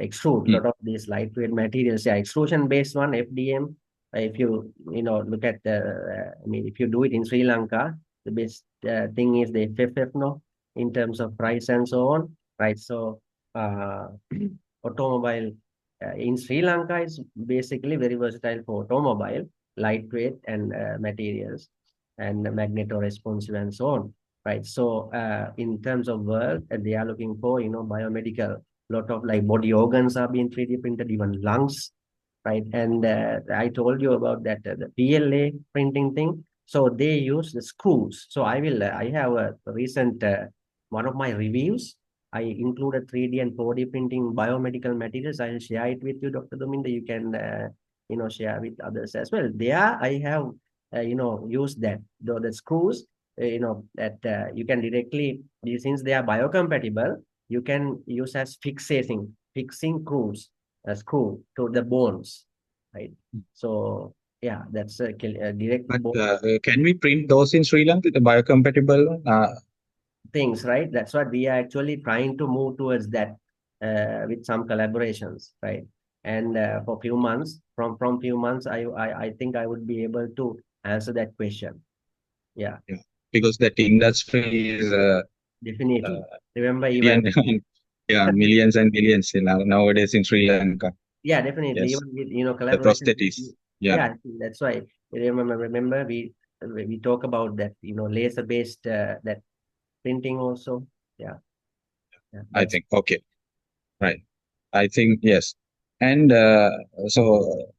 Extrude Hmm. lot of these lightweight materials. Yeah, extrusion based one FDM. If you look at the, I mean, if you do it in Sri Lanka, the best thing is the FFF, no, in terms of price and so on, right? So uh, automobile in Sri Lanka is basically very versatile for automobile, lightweight and materials and magneto-responsive and so on, right? So in terms of work, they are looking for biomedical. Lot of like body organs are being 3D printed, even lungs, right? And I told you about that the PLA printing thing. So they use the screws. So I have a recent one of my reviews. I included 3D and 4D printing biomedical materials. I'll share it with you, Dr. Dominda. You can share with others as well. There I have used that the screws. That you can directly, since they are biocompatible, you can use as fixing screw to the bones, right? So yeah, that's a direct But bone can we print those in Sri Lanka, the biocompatible one? things, right? That's what we are actually trying to move towards that with some collaborations, right? And for few months, from few months, I think I would be able to answer that question. Yeah, Yeah, because that industry is definitely. uh, Remember even million, yeah, millions and billions nowadays in Sri Lanka. yeah, definitely. Yes, Even with the collaboration. prosthetics. Yeah, Yeah, that's why. Remember we talk about that. Laser based that printing also. Yeah, yeah. I That's think. Okay, right. I think yes. And so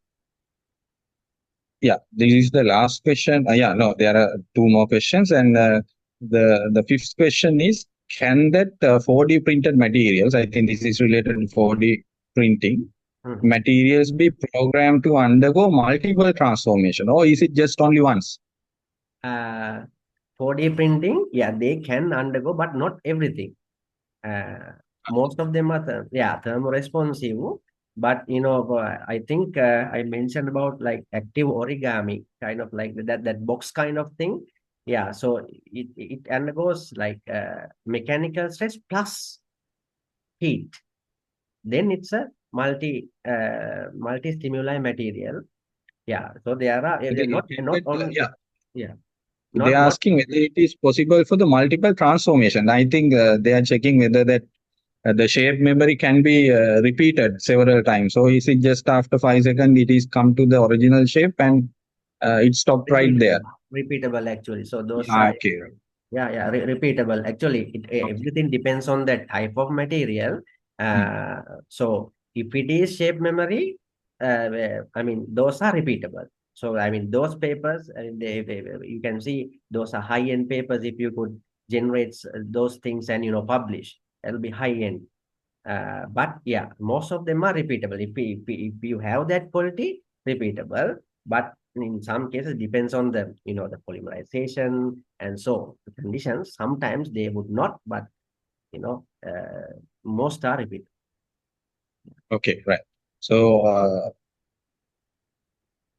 Yeah, this is the last question. Yeah, no, there are two more questions, and the fifth question is: can that 4D printed materials? I think this is related to 4D printing. Materials be programmed to undergo multiple transformation, or is it just only once? 4D printing, yeah, they can undergo, but not everything. Most of them are thermoresponsive, but I think I mentioned about like active origami, kind of like that box kind of thing. Yeah, so it undergoes like mechanical stress plus heat. Then it's a multi stimuli material. Yeah, so there are not only yeah They not are not asking whether it is possible for the multiple transformation. I think they are checking whether that the shape memory can be repeated several times. So is it just after 5 seconds it is come to the original shape and it stopped right there? repeatable actually. So those Yeah, okay. repeatable. Actually, everything depends on the type of material. So if it is shape memory, I mean those are repeatable. So I mean those papers, you can see those are high-end papers. If you could generate those things and publish, it'll be high-end. But yeah, most of them are repeatable. If you have that quality, repeatable. But in some cases, depends on the polymerization and so the conditions. Sometimes they would not, but most are repeatable. Okay, right. So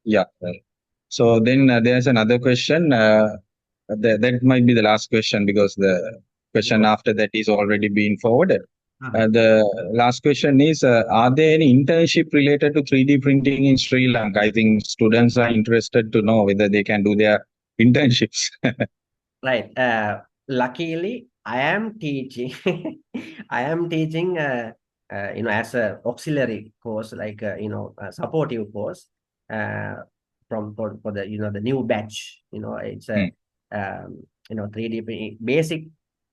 yeah, right. So then there's another question. That might be the last question because the question after that is already being forwarded. The last question is, are there any internship related to 3D printing in Sri Lanka? I think students are interested to know whether they can do their internships. Right. Luckily, I am teaching. I am teaching, as a auxiliary course, like a supportive course, for the new batch. It's a 3D basic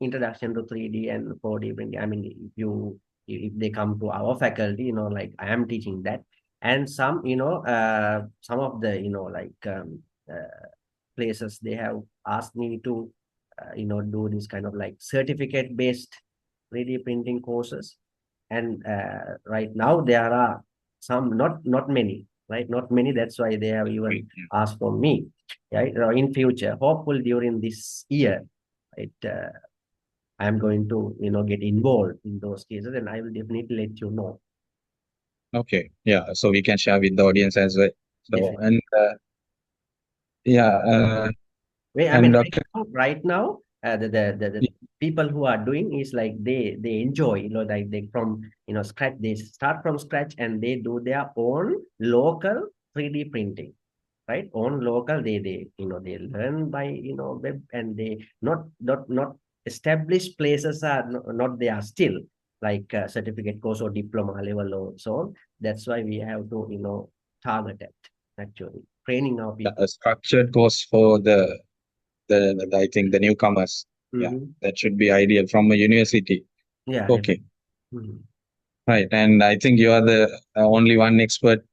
introduction to 3D and 4D printing. I mean, if they come to our faculty, like I am teaching that, and some of the places they have asked me to do this kind of like certificate based 3D printing courses. And right now there are some, not many, right? Not many. That's why they have even asked for me. Right? In future, hopefully during this year, right, I am going to get involved in those cases, and I will definitely let you know. Okay, yeah. So we can share with the audience as well. So Definitely. and yeah. I And mean, Dr. right now, the people who are doing is like they enjoy, like they from scratch. They start from scratch and they do their own local 3D printing, right? Own local. They learn by web, and they not established places are not there still, like certificate course or diploma level or so on. That's why we have to target it, actually training our people. A structured course for the I think the newcomers. Yeah, that should be ideal from a university. Yeah. Okay. Right, and I think you are the only one expert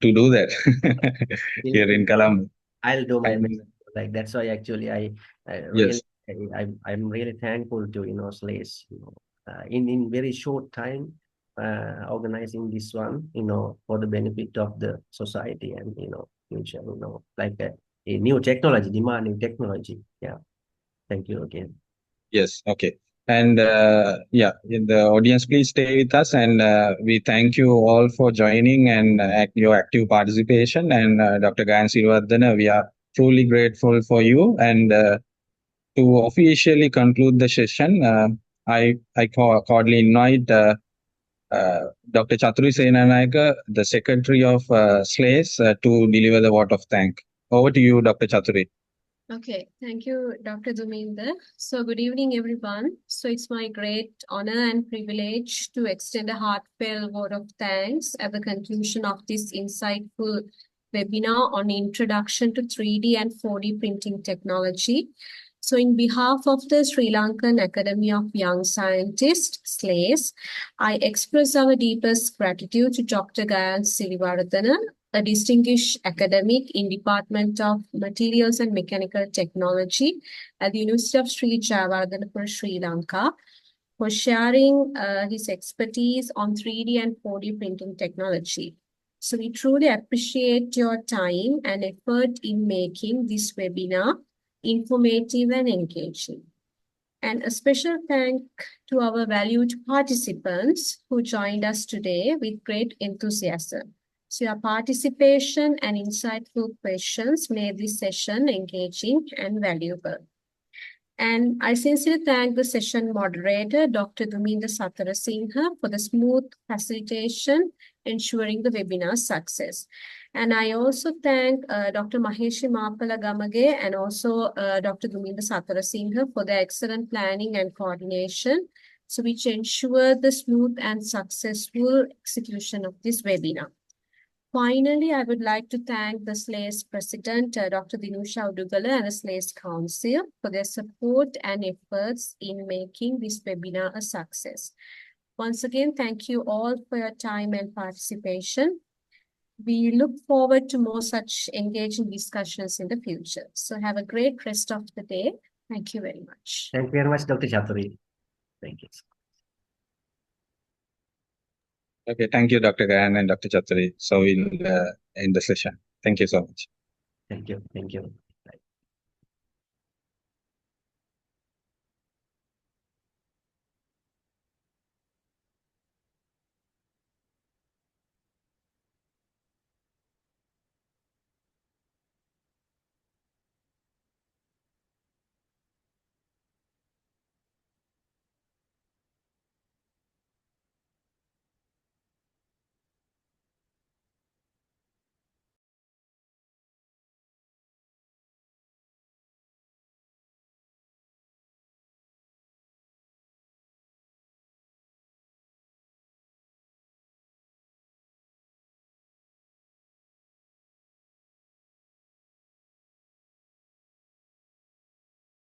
to do that here in Colombo. I'll do my best. And Like that's why actually I really yes, I'm really thankful to SLAYS, in very short time organizing this one, for the benefit of the society and future, like a new technology, demanding technology. Yeah. Thank you again. yes, okay. And yeah, in the audience, please stay with us, and we thank you all for joining and your active participation. And Dr. Gayan Siriwardana, we are truly grateful for you. And to officially conclude the session, I cordially invite Dr. Chaturi Senanayaka, the Secretary of SLAYS, to deliver the vote of thanks. Over to you, Dr. Chaturi. Okay, thank you, Dr. Duminder. So good evening, everyone. So it's my great honor and privilege to extend a heartfelt vote of thanks at the conclusion of this insightful webinar on Introduction to 3D and 4D Printing Technology. So in behalf of the Sri Lankan Academy of Young Scientists, SLAYS, I express our deepest gratitude to Dr. Gayan Siriwardana a distinguished academic in Department of Materials and Mechanical Technology at the University of Sri Siriwardana, Sri Lanka, for sharing his expertise on 3D and 4D printing technology. So we truly appreciate your time and effort in making this webinar informative and engaging. And a special thank to our valued participants who joined us today with great enthusiasm. So your participation and insightful questions made this session engaging and valuable. And I sincerely thank the session moderator, Dr. Duminda Satarasinghe, for the smooth facilitation, ensuring the webinar success. And I also thank Dr. Maheshi Mapala Gamage and also Dr. Duminda Satarasinghe for their excellent planning and coordination, so which ensure the smooth and successful execution of this webinar. Finally, I would like to thank the SLAYS President, Dr. Dinusha Udugala, and the SLAYS Council for their support and efforts in making this webinar a success. Once again, thank you all for your time and participation. We look forward to more such engaging discussions in the future. So have a great rest of the day. Thank you very much. Thank you very much, Dr. Chaturi. Thank you. Okay, thank you, Dr. Gayan and Dr. Chaturi. So we'll end the session. Thank you so much. Thank you. Thank you.